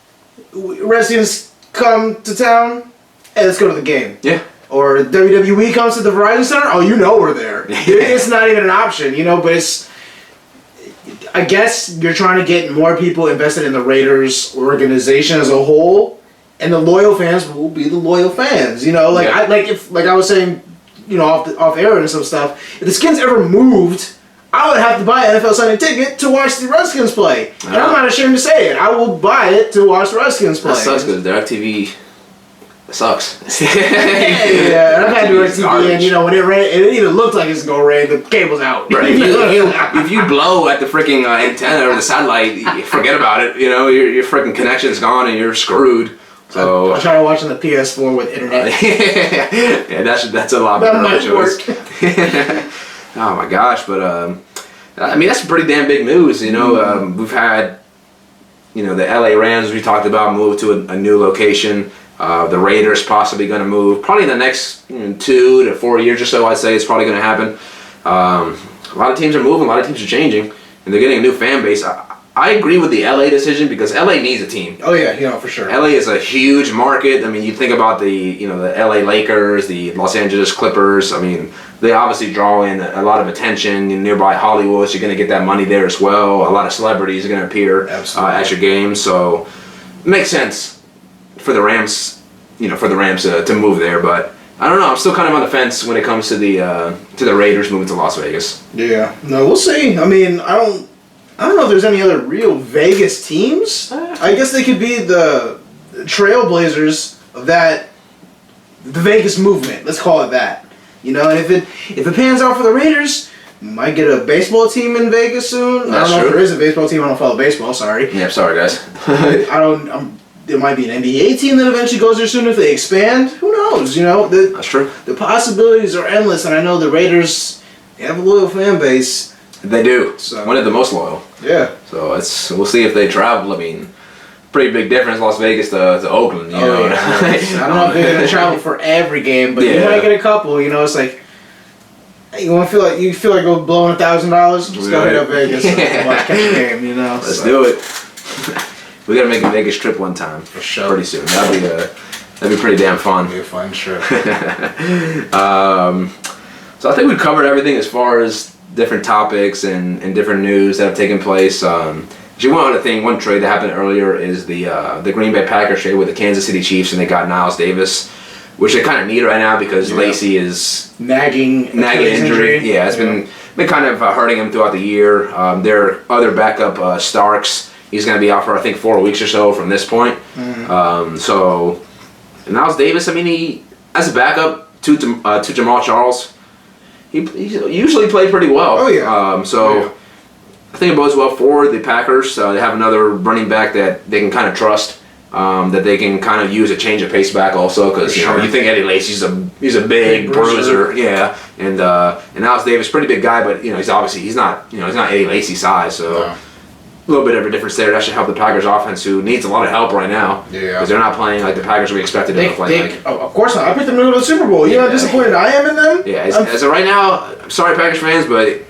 Redskins come to town, hey, let's go to the game. Yeah. Or WWE comes to the Verizon Center, oh, we're there. It's not even an option, but it's, I guess you're trying to get more people invested in the Raiders organization as a whole, and the loyal fans will be the loyal fans. I was saying, off air and some stuff. If the Skins ever moved, I would have to buy an NFL Sunday ticket to watch the Redskins play. And I'm not ashamed to say it. I will buy it to watch the Redskins play. That sucks because DirecTV sucks. Yeah, I've had DirecTV, and when it rained, it either looked like it's gonna rain, the cable's out. Right. If you blow at the freaking antenna or the satellite, forget about it. Your freaking connection's gone and you're screwed. So I tried watching the PS4 with internet. Yeah, that's a lot better of a choice. Oh my gosh, but I mean that's pretty damn big news. We've had the LA Rams we talked about move to a new location. The Raiders possibly going to move probably in the next 2 to 4 years or so. I'd say it's probably going to happen. A lot of teams are moving, a lot of teams are changing, and they're getting a new fan base. I agree with the LA decision because LA needs a team. Oh yeah, for sure. LA is a huge market. I mean, you think about the LA Lakers, the Los Angeles Clippers. I mean, they obviously draw in a lot of attention. In nearby Hollywood, so you're going to get that money there as well. A lot of celebrities are going to appear at your games, so it makes sense for the Rams, to move there. But I don't know. I'm still kind of on the fence when it comes to the Raiders moving to Las Vegas. Yeah. No, we'll see. I mean, I don't know if there's any other real Vegas teams. I guess they could be the trailblazers of the Vegas movement. Let's call it that. And if it pans out for the Raiders, we might get a baseball team in Vegas soon. I don't know if there is a baseball team. I don't follow baseball. Sorry. Yeah, sorry guys. There might be an NBA team that eventually goes there soon if they expand. Who knows? That's true. The possibilities are endless, and I know the Raiders have a loyal fan base. They do. So, one of the most loyal. Yeah. So we'll see if they travel. I mean, pretty big difference, Las Vegas to Oakland. Yeah. I don't know if they're gonna travel for every game, but you might get a couple. It's like, hey, you feel like go blowing $1,000. Let's go to Vegas and watch catch a game. Let's do it. We gotta make a Vegas trip one time. For sure. Pretty soon. That'd be pretty damn fun. That'd be a fun trip. So I think we've covered everything as far as different topics and different news that have taken place. Actually, one trade that happened earlier is the Green Bay Packers trade with the Kansas City Chiefs, and they got Niles Davis, which they kind of need right now because Lacey is nagging injury. Yeah, it's been kind of hurting him throughout the year. Their other backup, Starks, he's going to be out for I think 4 weeks or so from this point. So Niles Davis, I mean, he as a backup to Jamal Charles, he usually played pretty well. Oh yeah. I think it bodes well for the Packers. They have another running back that they can kind of trust, that they can kind of use a change of pace back also, because you think Eddie Lacy's he's a big bruiser, yeah, and Alex Davis, pretty big guy, but he's not Eddie Lacy size, so. No. A little bit of a difference there. That should help the Packers offense, who needs a lot of help right now. Yeah. Because they're not playing like the Packers we expected them to play. Of course not. I picked them to go to the Super Bowl. You know how disappointed I am in them? Yeah. As of right now, I'm sorry, Packers fans, but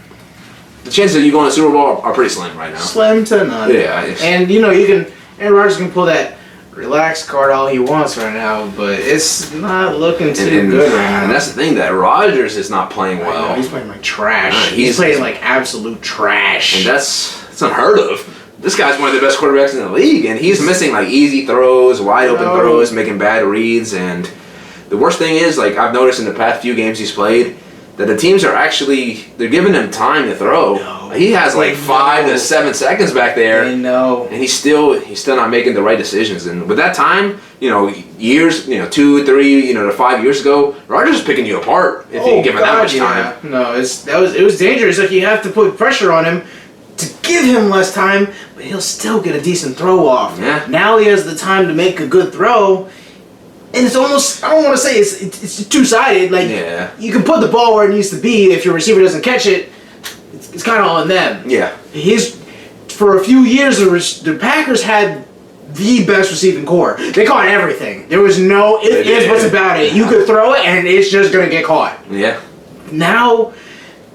the chances of you going to the Super Bowl are pretty slim right now. Slim to none. Yeah. And Aaron Rodgers can pull that relaxed card all he wants right now, but it's not looking too good right now. And that's the thing, that Rodgers is not playing well. He's playing like trash. He's playing like absolute trash. And that's unheard of. This guy's one of the best quarterbacks in the league, and he's missing like easy throws, wide open throws, making bad reads. And the worst thing is, like I've noticed in the past few games he's played, that the teams are they're giving him time to throw. He has like 5 to 7 seconds back there. I know. And he's still not making the right decisions. And with that time, years, 2, 3, to 5 years ago, Rodgers is picking you apart if you give him that much time. No, it was dangerous. Like you have to put pressure on him to give him less time, but he'll still get a decent throw off. Yeah. Now he has the time to make a good throw. And it's almost, I don't want to say it's two-sided. Like, you can put the ball where it needs to be. If your receiver doesn't catch it, it's kind of on them. Yeah. For a few years, the Packers had the best receiving core. They caught everything. There was no ifs, ands, buts about it. You could throw it, and it's just going to get caught. Yeah. Now,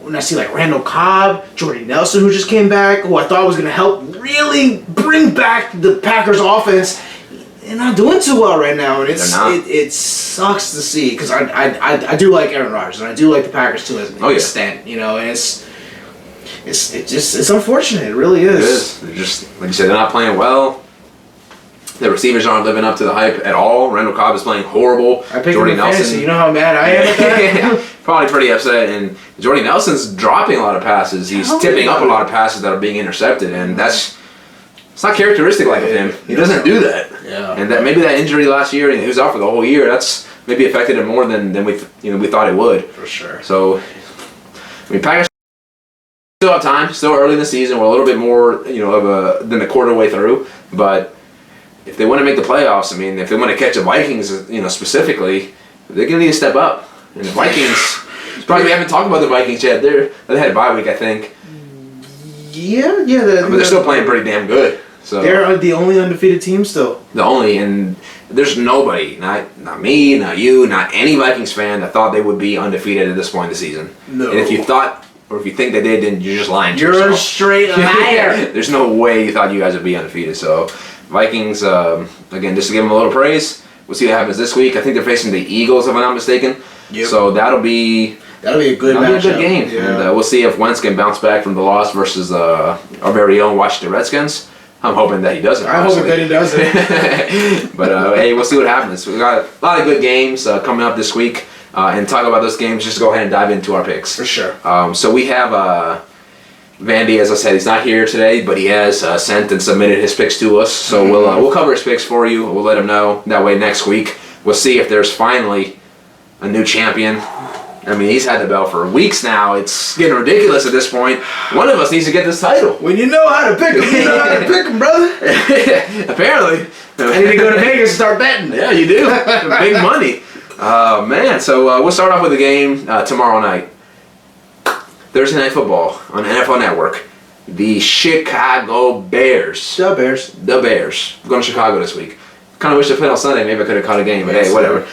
when I see like Randall Cobb, Jordy Nelson, who just came back, who I thought was going to help really bring back the Packers offense, they're not doing too well right now, and it sucks to see, because I do like Aaron Rodgers, and I do like the Packers too as an extent, and it's unfortunate. It really is. It is. They're just, like you said, they're not playing well. The receivers aren't living up to the hype at all. Randall Cobb is playing horrible. I picked Jordy Nelson. Fantasy. You know how mad I am at that? Probably pretty upset. And Jordy Nelson's dropping a lot of passes. He's tipping up a lot of passes that are being intercepted, and it's not characteristic like of him. He doesn't do that. Yeah. And that maybe that injury last year, and he was out for the whole year. That's maybe affected him more than we thought it would. For sure. So, Packers still have time. Still early in the season. We're a little bit more than a quarter way through, but if they want to make the playoffs, if they want to catch the Vikings, specifically, they're going to need to step up. And the Vikings, probably we haven't talked about the Vikings yet. They had a bye week, I think. Yeah. But they're still playing pretty damn good. So they're the only undefeated team still. And there's nobody, not me, not you, not any Vikings fan that thought they would be undefeated at this point in the season. No. And if you thought, or if you think they did, then you're just lying to yourself. You're a straight liar. There's no way you thought you guys would be undefeated. So Vikings, again, just to give them a little praise. We'll see what happens this week. I think they're facing the Eagles, if I'm not mistaken. Yep. So that'll be a good matchup. Be a good game. Yeah. And we'll see if Wentz can bounce back from the loss versus our very own Washington Redskins. I'm hoping that he doesn't. I'm hoping that he doesn't. But hey, we'll see what happens. We got a lot of good games coming up this week, and talk about those games. Just go ahead and dive into our picks. For sure. So we have Vandy, as I said, he's not here today, but he has sent and submitted his picks to us. So we'll cover his picks for you. We'll let him know. That way next week we'll see if there's finally a new champion. He's had the belt for weeks now. It's getting ridiculous at this point. One of us needs to get this title. When you know how to pick them, you know how to pick them, brother. Apparently. I need to go to Vegas and start betting. Yeah, you do. Big money. Oh, man. So we'll start off with the game tomorrow night. Thursday Night Football on NFL Network. The Chicago Bears. The Bears. We're going to Chicago this week. Kind of wish I played on Sunday. Maybe I could have caught a game, but hey, whatever.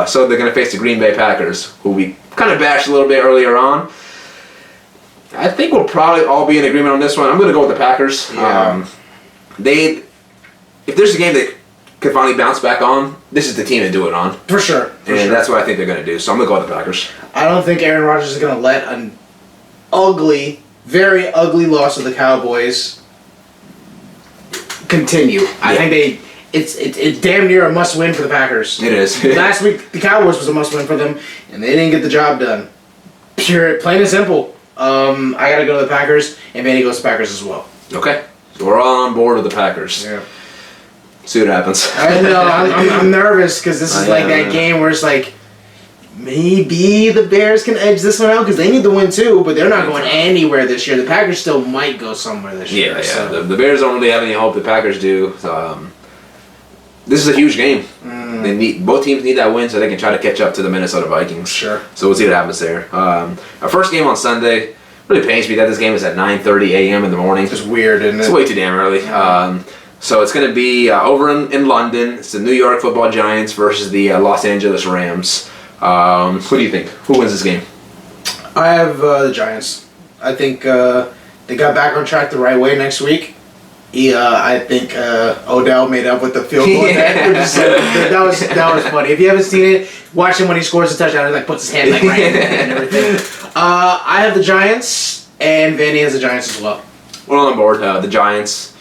So they're going to face the Green Bay Packers, who we kind of bashed a little bit earlier on. I think we'll probably all be in agreement on this one. I'm going to go with the Packers. Yeah. If there's a game that could finally bounce back on, this is the team to do it on. For sure. That's what I think they're going to do. So I'm going to go with the Packers. I don't think Aaron Rodgers is going to let an ugly, very ugly loss to the Cowboys continue. Yeah. I think it's damn near a must-win for the Packers. It is. Last week, the Cowboys was a must-win for them, and they didn't get the job done. Plain and simple. I got to go to the Packers, and Manny goes to the Packers as well. Okay. So we're all on board with the Packers. Yeah. See what happens. I know. I'm nervous because this is like that game where it's like maybe the Bears can edge this one out because they need to win too, but they're not going anywhere this year. The Packers still might go somewhere this year. Yeah. So. The Bears don't really have any hope. The Packers do. This is a huge game. Both teams need that win so they can try to catch up to the Minnesota Vikings. Sure. So we'll see what happens there. Our first game on Sunday really pains me that this game is at 9:30 a.m. in the morning. It's weird, isn't it? It's way too damn early. So it's going to be over in London. It's the New York Football Giants versus the Los Angeles Rams. Who do you think? Who wins this game? I have the Giants. I think they got back on track the right way next week. I think Odell made up with the field goal. That was funny. If you haven't seen it, watch him when he scores a touchdown. He like puts his hand like right in it and everything. I have the Giants, and Vanny has the Giants as well. We're on board. The Giants.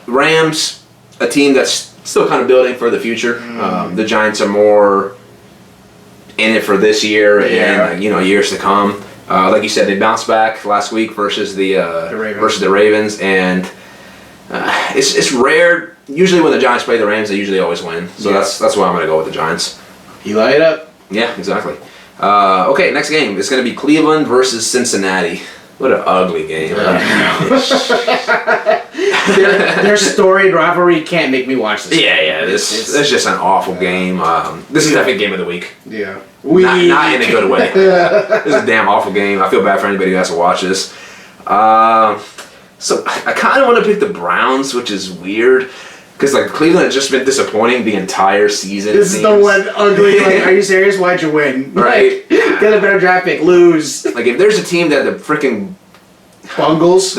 Rams, a team that's still kind of building for the future. The Giants are more in it for this year and years to come. Like you said, they bounced back last week versus the Ravens, and it's rare. Usually, when the Giants play the Rams, they usually always win. So that's why I'm going to go with the Giants. You light it up. Yeah, exactly. Okay, next game. It's going to be Cleveland versus Cincinnati. What an ugly game. Their storied rivalry can't make me watch this. Yeah. This is just an awful game. This is definitely game of the week. Yeah. Not in a good way. This is a damn awful game. I feel bad for anybody who has to watch this. So I kind of want to pick the Browns, which is weird. Because Cleveland has just been disappointing the entire season. This is the one ugly. Are you serious? Why'd you win? Right. Get a better draft pick. Lose. If there's a team that the freaking Bungles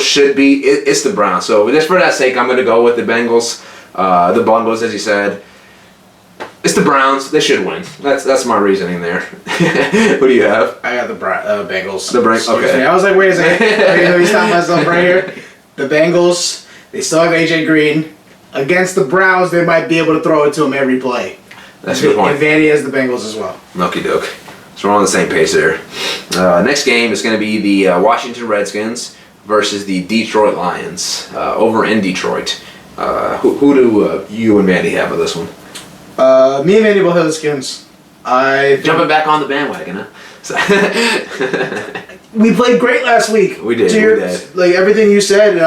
should be, it's the Browns. So just for that sake, I'm going to go with the Bengals. The Bungles, as you said. It's the Browns. They should win. That's my reasoning there. Who do you have? I got the Bengals. The Bengals. Okay. I was like, wait a second. Let me stop myself right here. The Bengals. They still have AJ Green. Against the Browns, they might be able to throw it to him every play. That's a good point. And Vanny has the Bengals as well. Okie doke. So we're on the same pace there. Next game is going to be the Washington Redskins versus the Detroit Lions over in Detroit. Who do you and Vandy have with this one? Me and Vandy both have the Skins. Jumping back on the bandwagon, huh? So we played great last week. We did. Everything you said, and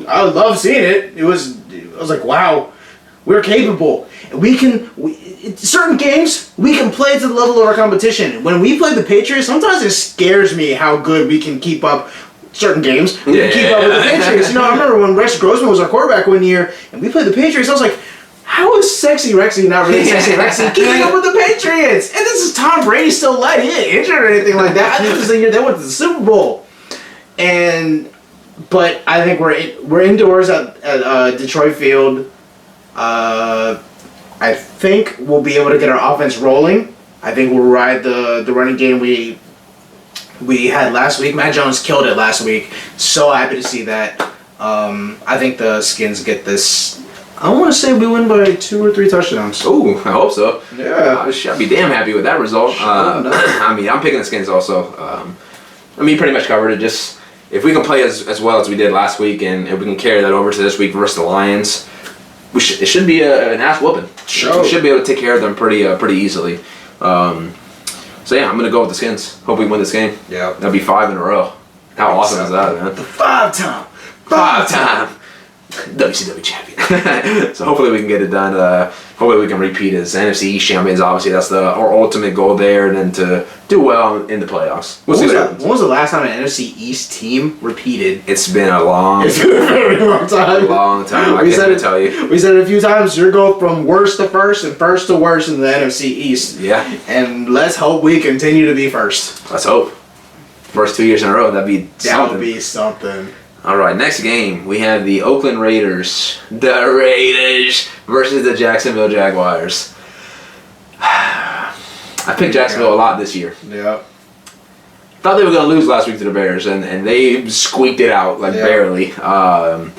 I love seeing it. I was like, wow, we're capable. Certain games, we can play to the level of our competition. When we play the Patriots, sometimes it scares me how good we can keep up certain games. We can keep up with the Patriots. I remember when Rex Grossman was our quarterback one year, and we played the Patriots, I was like, how is Sexy Rexy not really Sexy Rexy keeping up with the Patriots? And this is Tom Brady still light. He ain't injured or anything like that. I think this is the year they went to the Super Bowl. But I think we're indoors at Detroit Field. I think we'll be able to get our offense rolling. I think we'll ride the running game we had last week. Matt Jones killed it last week. So happy to see that. I think the Skins get this. I want to say we win by 2 or 3 touchdowns. Ooh, I hope so. Yeah. I'd be damn happy with that result. I'm picking the Skins also. Pretty much covered it. Just if we can play as well as we did last week, and if we can carry that over to this week versus the Lions, it should be an ass whooping. Sure. We should be able to take care of them pretty easily. I'm gonna go with the Skins. Hope we win this game. Yeah. That'd be 5 in a row. How awesome is that, man? The 5-time WCW champion. So hopefully we can get it done. Hopefully we can repeat as NFC East champions. Obviously that's our ultimate goal there, and then to do well in the playoffs. We'll see what happens. When was the last time an NFC East team repeated? It's been a long time. I can't even tell you. We said it a few times. You're going from worst to first and first to worst in the NFC East. Yeah. And let's hope we continue to be first. Let's hope. First 2 years in a row. That would be something. All right, next game, we have the Oakland Raiders. The Raiders versus the Jacksonville Jaguars. I picked Jacksonville a lot this year. Yeah. Thought they were going to lose last week to the Bears, and they squeaked it out, barely. I'm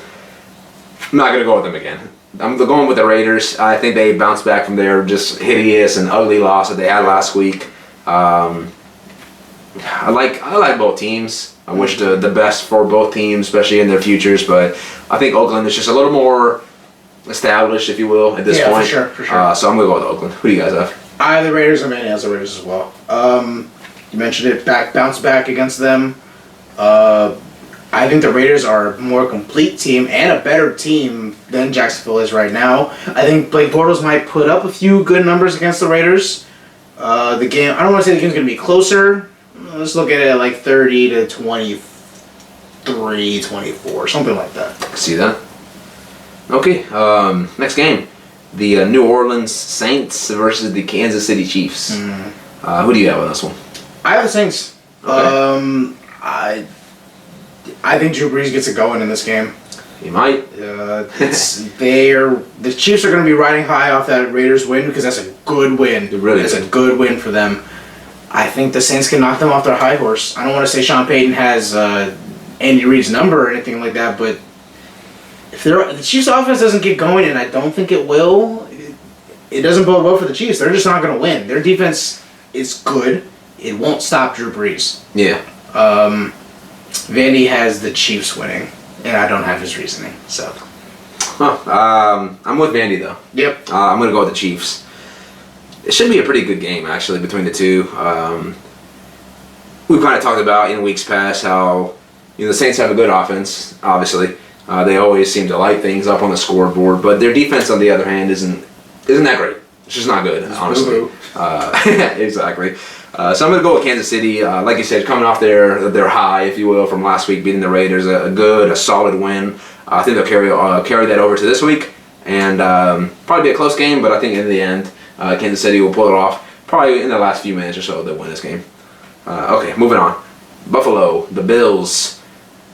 not going to go with them again. I'm going with the Raiders. I think they bounced back from their just hideous and ugly loss that they had last week. I like both teams. I wish the best for both teams, especially in their futures. But I think Oakland is just a little more established, if you will, at this point. For sure. So I'm going to go with Oakland. Who do you guys have? I have the Raiders, and Manny has the Raiders as well. You mentioned it, bounce back against them. I think the Raiders are a more complete team and a better team than Jacksonville is right now. I think Blake Bortles might put up a few good numbers against the Raiders. The game, I don't want to say the game's going to be closer. Let's look at it at like 30 to 23, 24, something like that. See that? Okay, next game. The New Orleans Saints versus the Kansas City Chiefs. Who do you have on this one? I have the Saints. Okay. I think Drew Brees gets it going in this game. He might. The Chiefs are going to be riding high off that Raiders win because that's a good win. It really is. It's a good win for them. I think the Saints can knock them off their high horse. I don't want to say Sean Payton has Andy Reid's number or anything like that, but if the Chiefs' offense doesn't get going, and I don't think it will, it doesn't bode well for the Chiefs. They're just not going to win. Their defense is good. It won't stop Drew Brees. Yeah. Vandy has the Chiefs winning, and I don't have his reasoning. So, I'm with Vandy though. Yep. I'm gonna go with the Chiefs. It should be a pretty good game actually between the two. We've kind of talked about in weeks past how the Saints have a good offense. Obviously, they always seem to light things up on the scoreboard, but their defense, on the other hand, isn't that great. It's just not good, honestly. Exactly. So I'm going to go with Kansas City. Like you said, coming off their high, if you will, from last week, beating the Raiders, a solid win. I think they'll carry that over to this week, and probably be a close game, but I think in the end, Kansas City will pull it off. Probably in the last few minutes or so, they'll win this game. Okay, moving on. Buffalo, the Bills,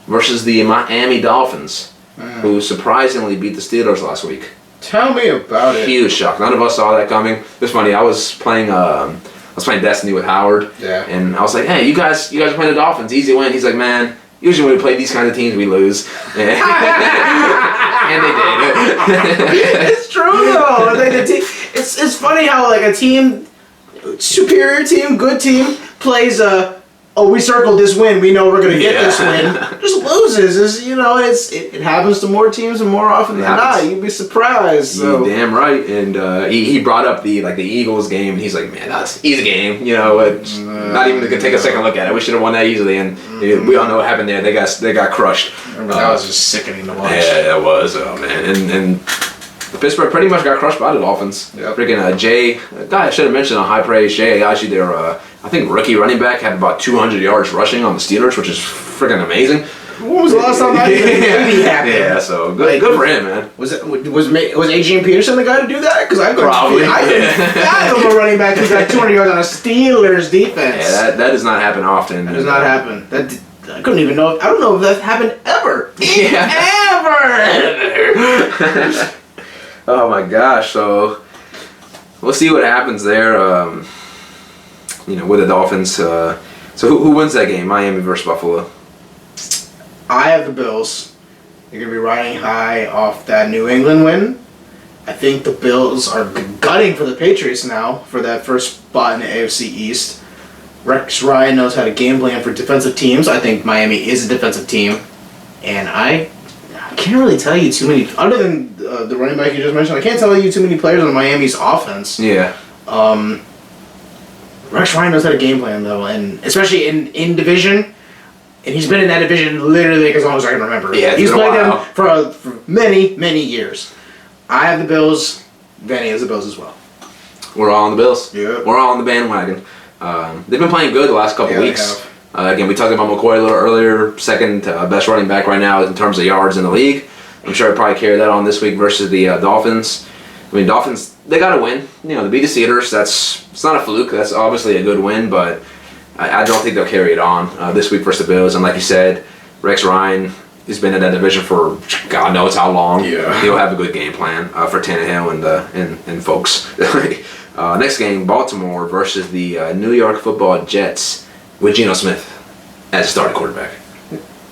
versus the Miami Dolphins, who surprisingly beat the Steelers last week. Tell me about it. Huge shock. None of us saw that coming. It's funny. I was playing Destiny with Howard. Yeah. And I was like, "Hey, you guys are playing the Dolphins. Easy win." He's like, "Man, usually when we play these kind of teams, we lose." And they did. It's true though. It's funny how like a team, superior team, good team plays we circled this win. We know we're gonna get this win. Just loses. It happens to more teams and more often than not. You'd be surprised. So. You're damn right. And he brought up the Eagles game, and he's like, "Man, that's an easy game. Not even gonna take a second look at it. We should have won that easily." And we all know what happened there. They got crushed. That was just sickening to watch. Yeah, that was. Oh man, and Pittsburgh pretty much got crushed by the Dolphins. Yeah. Freaking Jay, a guy I should have mentioned on high praise. Jay, actually, their I think rookie running back had about 200 yards rushing on the Steelers, which is freaking amazing. When was the last time that even happened? Yeah, so good for him, man. Was Adrian Peterson the guy to do that? Because I couldn't fathom a running back who got 200 yards on a Steelers defense. Yeah, that does not happen often. That does not happen. I couldn't even know. I don't know if that happened ever. Ever. Oh my gosh! So we'll see what happens there. With the Dolphins. So who wins that game? Miami versus Buffalo. I have the Bills. They're gonna be riding high off that New England win. I think the Bills are gutting for the Patriots now for that first spot in the AFC East. Rex Ryan knows how to game plan for defensive teams. I think Miami is a defensive team, and I can't really tell you too many other than the running back you just mentioned. I can't tell you too many players on Miami's offense. Yeah. Rex Ryan knows how to game plan though, and especially in division. And he's been in that division literally like as long as I can remember. Yeah, he's played them for many, many years. I have the Bills. Vanny has the Bills as well. We're all on the Bills. Yeah. We're all on the bandwagon. They've been playing good the last couple weeks. Again, we talked about McCoy a little earlier. Second best running back right now in terms of yards in the league. I'm sure I'd probably carry that on this week versus the Dolphins. I mean, Dolphins, they got to win. To beat the Steelers, it's not a fluke. That's obviously a good win, but I don't think they'll carry it on this week versus the Bills. And like you said, Rex Ryan has been in that division for God knows how long. Yeah. He'll have a good game plan for Tannehill and folks. Next game, Baltimore versus the New York Football Jets with Geno Smith as starting quarterback.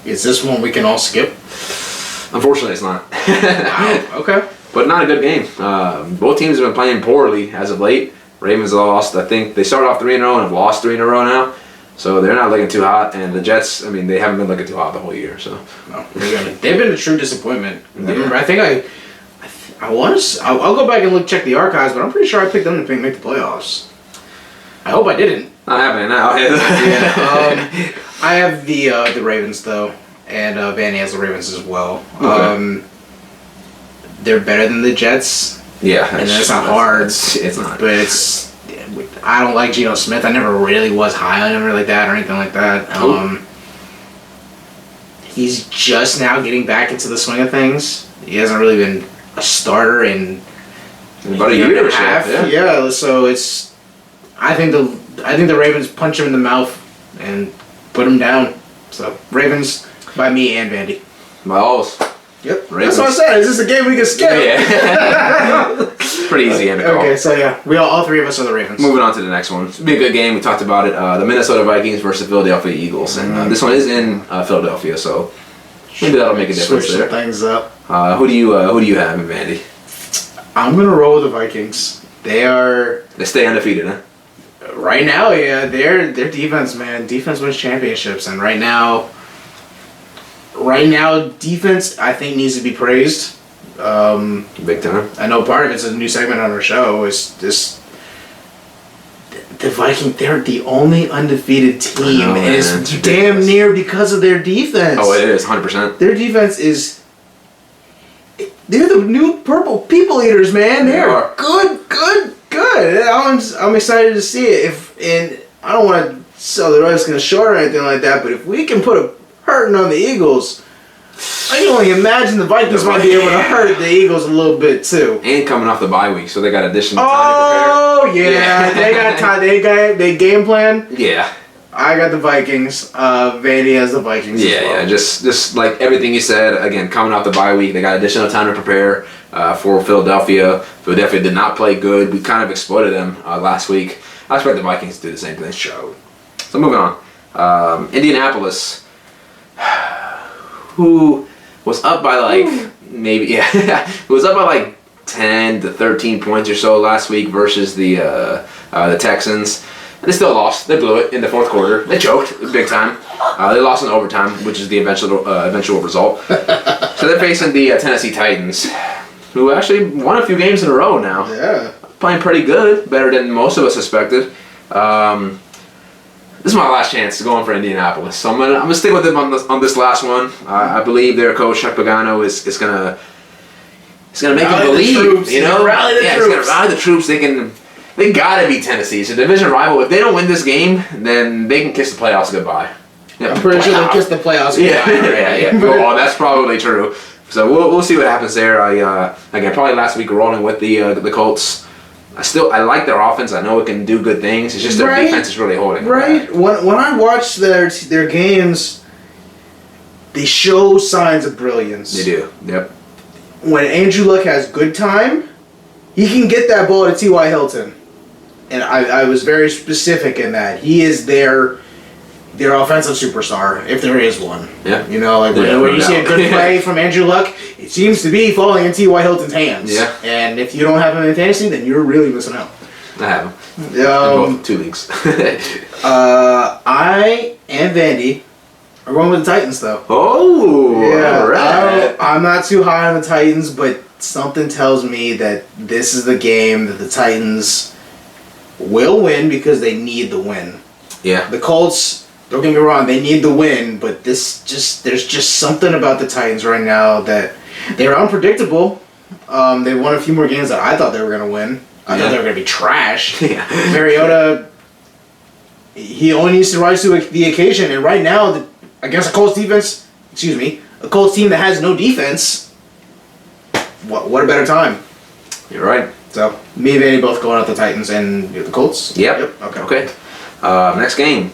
Is this one we can all skip? Unfortunately, it's not. Wow. Okay. But not a good game. Both teams have been playing poorly as of late. Ravens lost. I think they started off 3-0 and have lost 3 in a row now. So they're not looking too hot. And the Jets, I mean, they haven't been looking too hot the whole year. So no, they've been a true disappointment. Yeah. I think I'll go back and check the archives, but I'm pretty sure I picked them to make the playoffs. I hope I didn't. Not happening now. Yeah. I have the Ravens though, and Vanny has the Ravens as well. Okay. They're better than the Jets. Yeah, and that's not hard. It's not. But I don't like Geno Smith. I never really was high on him like that or anything like that. He's just now getting back into the swing of things. He hasn't really been a starter in about a year and a half. Yeah, so it's. I think the Ravens punch him in the mouth and put him down. So Ravens by me and Vandy. By alls. Yep. Ravens. That's what I said. Is this a game we can skip? Yeah. Pretty easy game to call. Okay, so yeah, all three of us are the Ravens. Moving on to the next one. It'll be a good game. We talked about it. The Minnesota Vikings versus Philadelphia Eagles, and this one is in Philadelphia, so maybe that'll make a difference. Switch some things up. Who do you have in Vandy? I'm gonna roll with the Vikings. They stay undefeated, huh? Right now, yeah, their defense, man. Defense wins championships, and right now, defense I think needs to be praised. Big time. I know part of it's a new segment on our show. Is this the Vikings? They're the only undefeated team, and it's damn near because of their defense. Oh, it is 100%. Their defense is. They're the new purple people eaters, man. They're good. I'm excited to see it. And I don't want to sell the Redskins short or anything like that, but if we can put a hurting on the Eagles, I can only imagine the Vikings might be able to hurt the Eagles a little bit too. And coming off the bye week, so they got additional time to prepare. Oh yeah, they got time. They game plan. Yeah. I got the Vikings. Vandy has the Vikings. Yeah, as well. yeah. Just like everything you said. Again, coming off the bye week, they got additional time to prepare for Philadelphia. Philadelphia did not play good. We kind of exploited them last week. I expect the Vikings to do the same thing. So moving on. Indianapolis, who was up by was up by 10 to 13 points or so last week versus the Texans. They still lost. They blew it in the fourth quarter. They choked big time. They lost in overtime, which is the eventual result. So they're facing the Tennessee Titans, who actually won a few games in a row now. Yeah. Playing pretty good, better than most of us expected. This is my last chance to go in for Indianapolis, so I'm gonna stick with them on this last one. I believe their coach Chuck Pagano is gonna make them believe. He's gonna rally the troops. They gotta beat Tennessee. It's a division rival. If they don't win this game, then they can kiss the playoffs goodbye. Yeah, I'm pretty sure they kiss the playoffs goodbye. Yeah. Well, that's probably true. So we'll see what happens there. Again, probably last week rolling with the Colts. I like their offense. I know it can do good things. It's just their defense is really holding them back. When I watch their games, they show signs of brilliance. They do. Yep. When Andrew Luck has good time, he can get that ball to T.Y. Hilton. And I was very specific in that. He is their offensive superstar, if there is one. Yeah. When you see a good play from Andrew Luck, it seems to be falling in T.Y. Hilton's hands. Yeah. And if you don't have him in fantasy, then you're really missing out. I have him. In both 2 leagues. I and Vandy are going with the Titans, though. Oh, yeah. All right. I'm not too high on the Titans, but something tells me that this is the game that the Titans will win because they need the win. Yeah. The Colts, don't get me wrong, they need the win, but there's just something about the Titans right now that they're unpredictable. They won a few more games that I thought they were going to win. I thought they were going to be trash. Yeah. Mariota, he only needs to rise to the occasion, and right now, against a Colts defense, a Colts team that has no defense, what a better time. You're right. So, me and Vandy both going out the Titans and the Colts? Yep. Okay. Next game.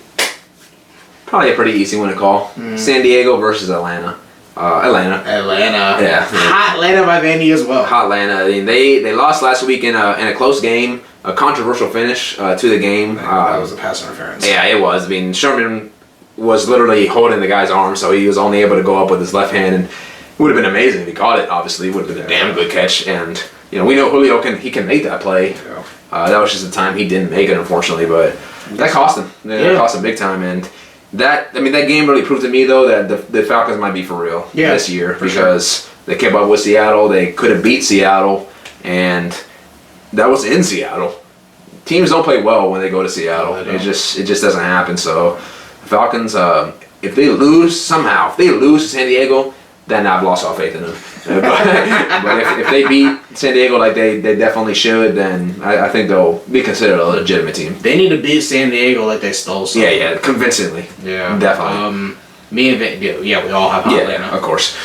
Probably a pretty easy one to call. San Diego versus Atlanta. Atlanta. Yeah. Hot Atlanta by Vandy as well. Hot Atlanta. I mean, they lost last week in a close game. A controversial finish to the game. That was a pass interference. Yeah, it was. I mean, Sherman was literally holding the guy's arm, so he was only able to go up with his left hand, and it would have been amazing if he caught it. Obviously, it would have been a damn good catch. And we know Julio can make that play. Yeah. That was just the time he didn't make it, unfortunately, but that cost him. That cost him big time, and that game really proved to me though that the Falcons might be for real this year because They kept up with Seattle. They could have beat Seattle, and that was in Seattle. Teams don't play well when they go to Seattle. No, it just doesn't happen. So the Falcons, if they lose somehow, if they lose to San Diego, then I've lost all faith in them. but if they beat San Diego like they definitely should, then I think they'll be considered a legitimate team. They need to beat San Diego like they stole something. Yeah, convincingly. Yeah, definitely. Me and Van, we all have Atlanta. Yeah, of course.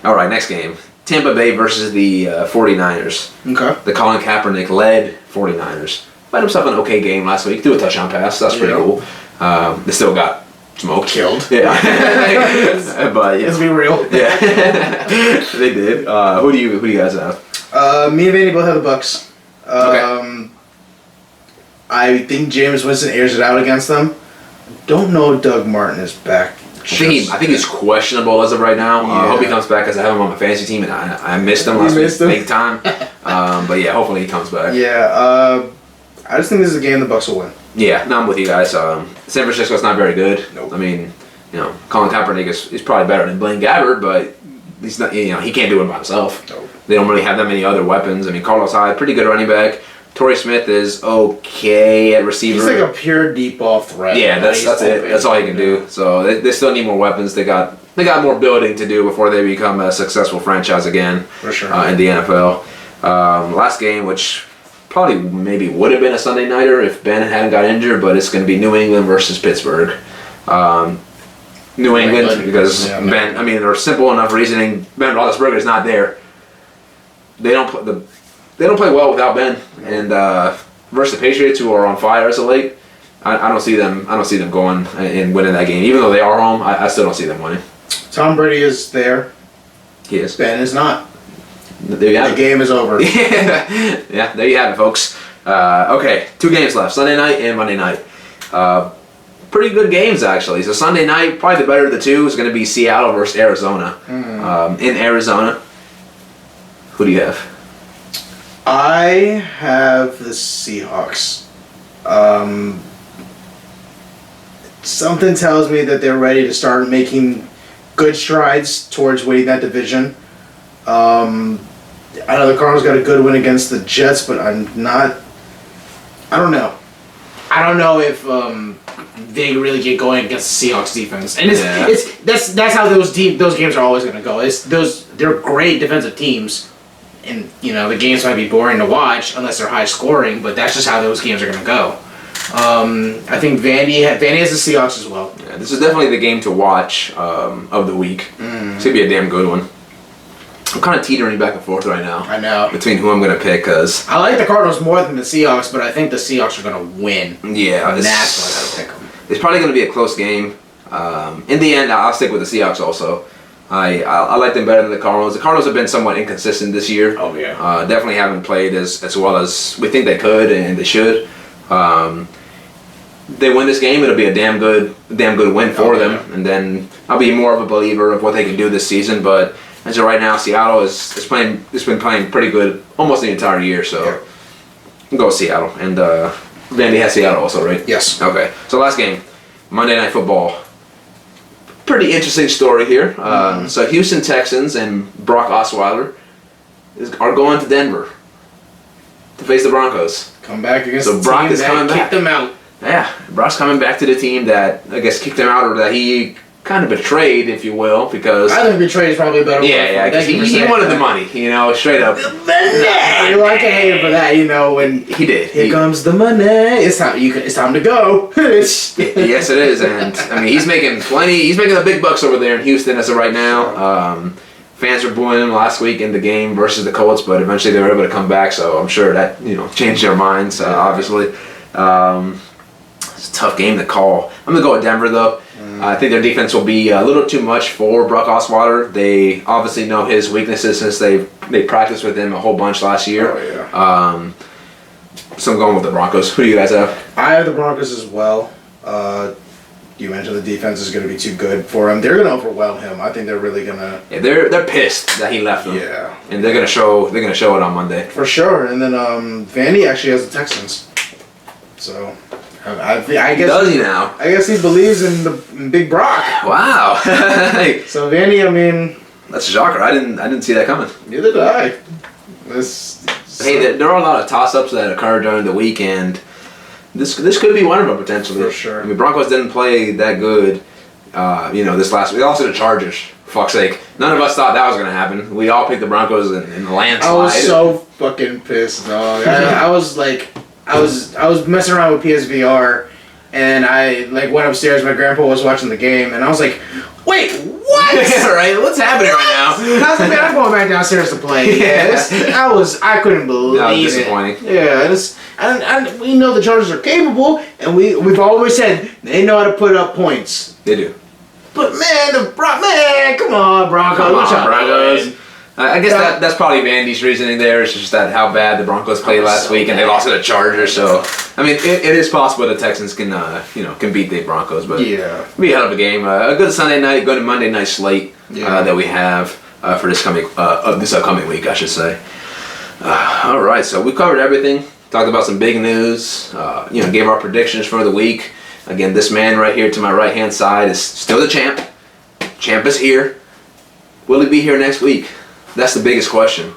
All right, next game. Tampa Bay versus the 49ers. Okay. The Colin Kaepernick led 49ers. Played himself an okay game last week. Threw a touchdown pass. That's pretty cool. They still got smoked. Killed. Yeah. But yeah. Let's be real. Yeah. They did. Who do you guys have? Me and Vandy both have the Bucks. Okay. I think Jameis Winston airs it out against them. Don't know if Doug Martin is back. I think he's questionable as of right now. I hope he comes back because I have him on my fantasy team and I missed him last week big time. But yeah, hopefully he comes back. Yeah, I just think this is a game the Bucks will win. Yeah, no, I'm with you guys. San Francisco's not very good. Nope. I mean, Colin Kaepernick is probably better than Blaine Gabbert, but he's not. He can't do it by himself. Nope. They don't really have that many other weapons. I mean, Carlos Hyde, pretty good running back. Torrey Smith is okay at receiver. He's like a pure deep ball threat. Yeah, that's it. That's all he can do. So they still need more weapons. They got more building to do before they become a successful franchise again. For sure. In the NFL. Last game, which probably maybe would have been a Sunday nighter if Ben hadn't got injured, but it's going to be New England versus Pittsburgh. New England because Ben. I mean, there's simple enough reasoning. Ben Roethlisberger is not there. They don't play well without Ben, and versus the Patriots, who are on fire as of late, I don't see them going and winning that game. Even though they are home, I still don't see them winning. Tom Brady is there. He is. Ben is not. There you have the game is over. Yeah, there you have it, folks. Okay, 2 games left: Sunday night and Monday night. Pretty good games actually. So Sunday night, probably the better of the two is going to be Seattle versus Arizona. In Arizona, who do you have? I have the Seahawks. Something tells me that they're ready to start making good strides towards winning that division. I know the Cardinals got a good win against the Jets, but I don't know. I don't know if they really get going against the Seahawks defense, and that's how those games are always going to go. They're great defensive teams. And, the games might be boring to watch unless they're high scoring, but that's just how those games are going to go. I think Vandy has the Seahawks as well. Yeah, this is definitely the game to watch of the week. It's going to be a damn good one. I'm kind of teetering back and forth right now. I know. Between who I'm going to pick, because I like the Cardinals more than the Seahawks, but I think the Seahawks are going to win. Yeah. And that's why I got to pick them. It's probably going to be a close game. In the end, I'll stick with the Seahawks also. I like them better than the Cardinals. The Cardinals have been somewhat inconsistent this year. Oh, yeah. Definitely haven't played as well as we think they could and they should. They win this game, it'll be a damn good win for them. And then I'll be more of a believer of what they can do this season. But as of right now, Seattle has been playing pretty good almost the entire year. So I'll go with Seattle. And Vandy has Seattle also, right? Yes. Okay. So last game, Monday Night Football. Pretty interesting story here. So Houston Texans and Brock Osweiler are going to Denver to face the Broncos. Come back against the Brock is coming back. Kicked them out. Yeah, Brock's coming back to the team that I guess kicked him out, or that he kind of betrayed, if you will, because I think betrayed is probably a better word. Yeah, because he wanted the money, straight up. The money. You like to hate him for that, when he did. Here comes the money. It's time to go. Yes, it is, and I mean he's making plenty. He's making the big bucks over there in Houston as of right now. Fans were booing him last week in the game versus the Colts, but eventually they were able to come back. So I'm sure that changed their minds. Obviously, it's a tough game to call. I'm gonna go with Denver though. I think their defense will be a little too much for Brock Osweiler. They obviously know his weaknesses since they practiced with him a whole bunch last year. Oh, yeah. So I'm going with the Broncos. Who do you guys have? I have the Broncos as well. You mentioned the defense is going to be too good for him. They're going to overwhelm him. I think they're really going to. Yeah, they're pissed that he left them. Yeah, and they're going to show it on Monday for sure. And then Vandy actually has the Texans. So. I guess does he now? I guess he believes in Big Brock. Wow. So Vandy, I mean, That's a shocker. I didn't see that coming. Neither did I. Hey, there are a lot of toss-ups that occur during the weekend. This could be one of them potentially. For sure. I mean, Broncos didn't play that good, this last week. Also the Chargers. For fuck's sake. None of us thought that was going to happen. We all picked the Broncos in the landslide. I was so fucking pissed, dog. I was messing around with PSVR, and I went upstairs. My grandpa was watching the game, and I was like, "Wait, what? Yeah, right. What's happening right now?" I was like, "Man, I'm going back downstairs to play." Yeah, I couldn't believe that was it. disappointing. Yeah, and we know the Chargers are capable, and we've always said they know how to put up points. They do. But man, come on, Broncos. Come on, Broncos. I guess that's probably Vandy's reasoning there. It's just that how bad the Broncos played last week, and they lost to the Chargers. So, I mean, it is possible the Texans can beat the Broncos, but it'll be a hell of a game. A good Sunday night, good Monday night slate that we have for this upcoming week, I should say. All right, so we covered everything. Talked about some big news. Gave our predictions for the week. Again, this man right here to my right-hand side is still the champ. Champ is here. Will he be here next week? That's the biggest question.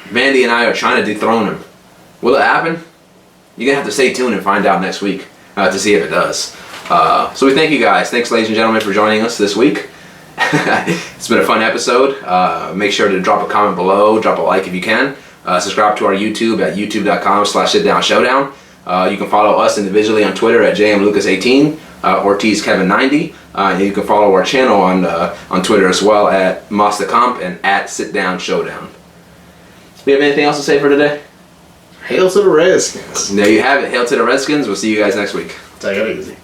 Vandy and I are trying to dethrone him. Will it happen? You're going to have to stay tuned and find out next week to see if it does. So we thank you guys. Thanks, ladies and gentlemen, for joining us this week. It's been a fun episode. Make sure to drop a comment below. Drop a like if you can. Subscribe to our YouTube at youtube.com/sitdownshowdown. You can follow us individually on Twitter at jmlucas18, OrtizKevin90. And you can follow our channel on Twitter as well at Mossin and at sitdownshowdown. Do you have anything else to say for today? Hail to the Redskins. There you have it. Hail to the Redskins. We'll see you guys next week. Take it easy.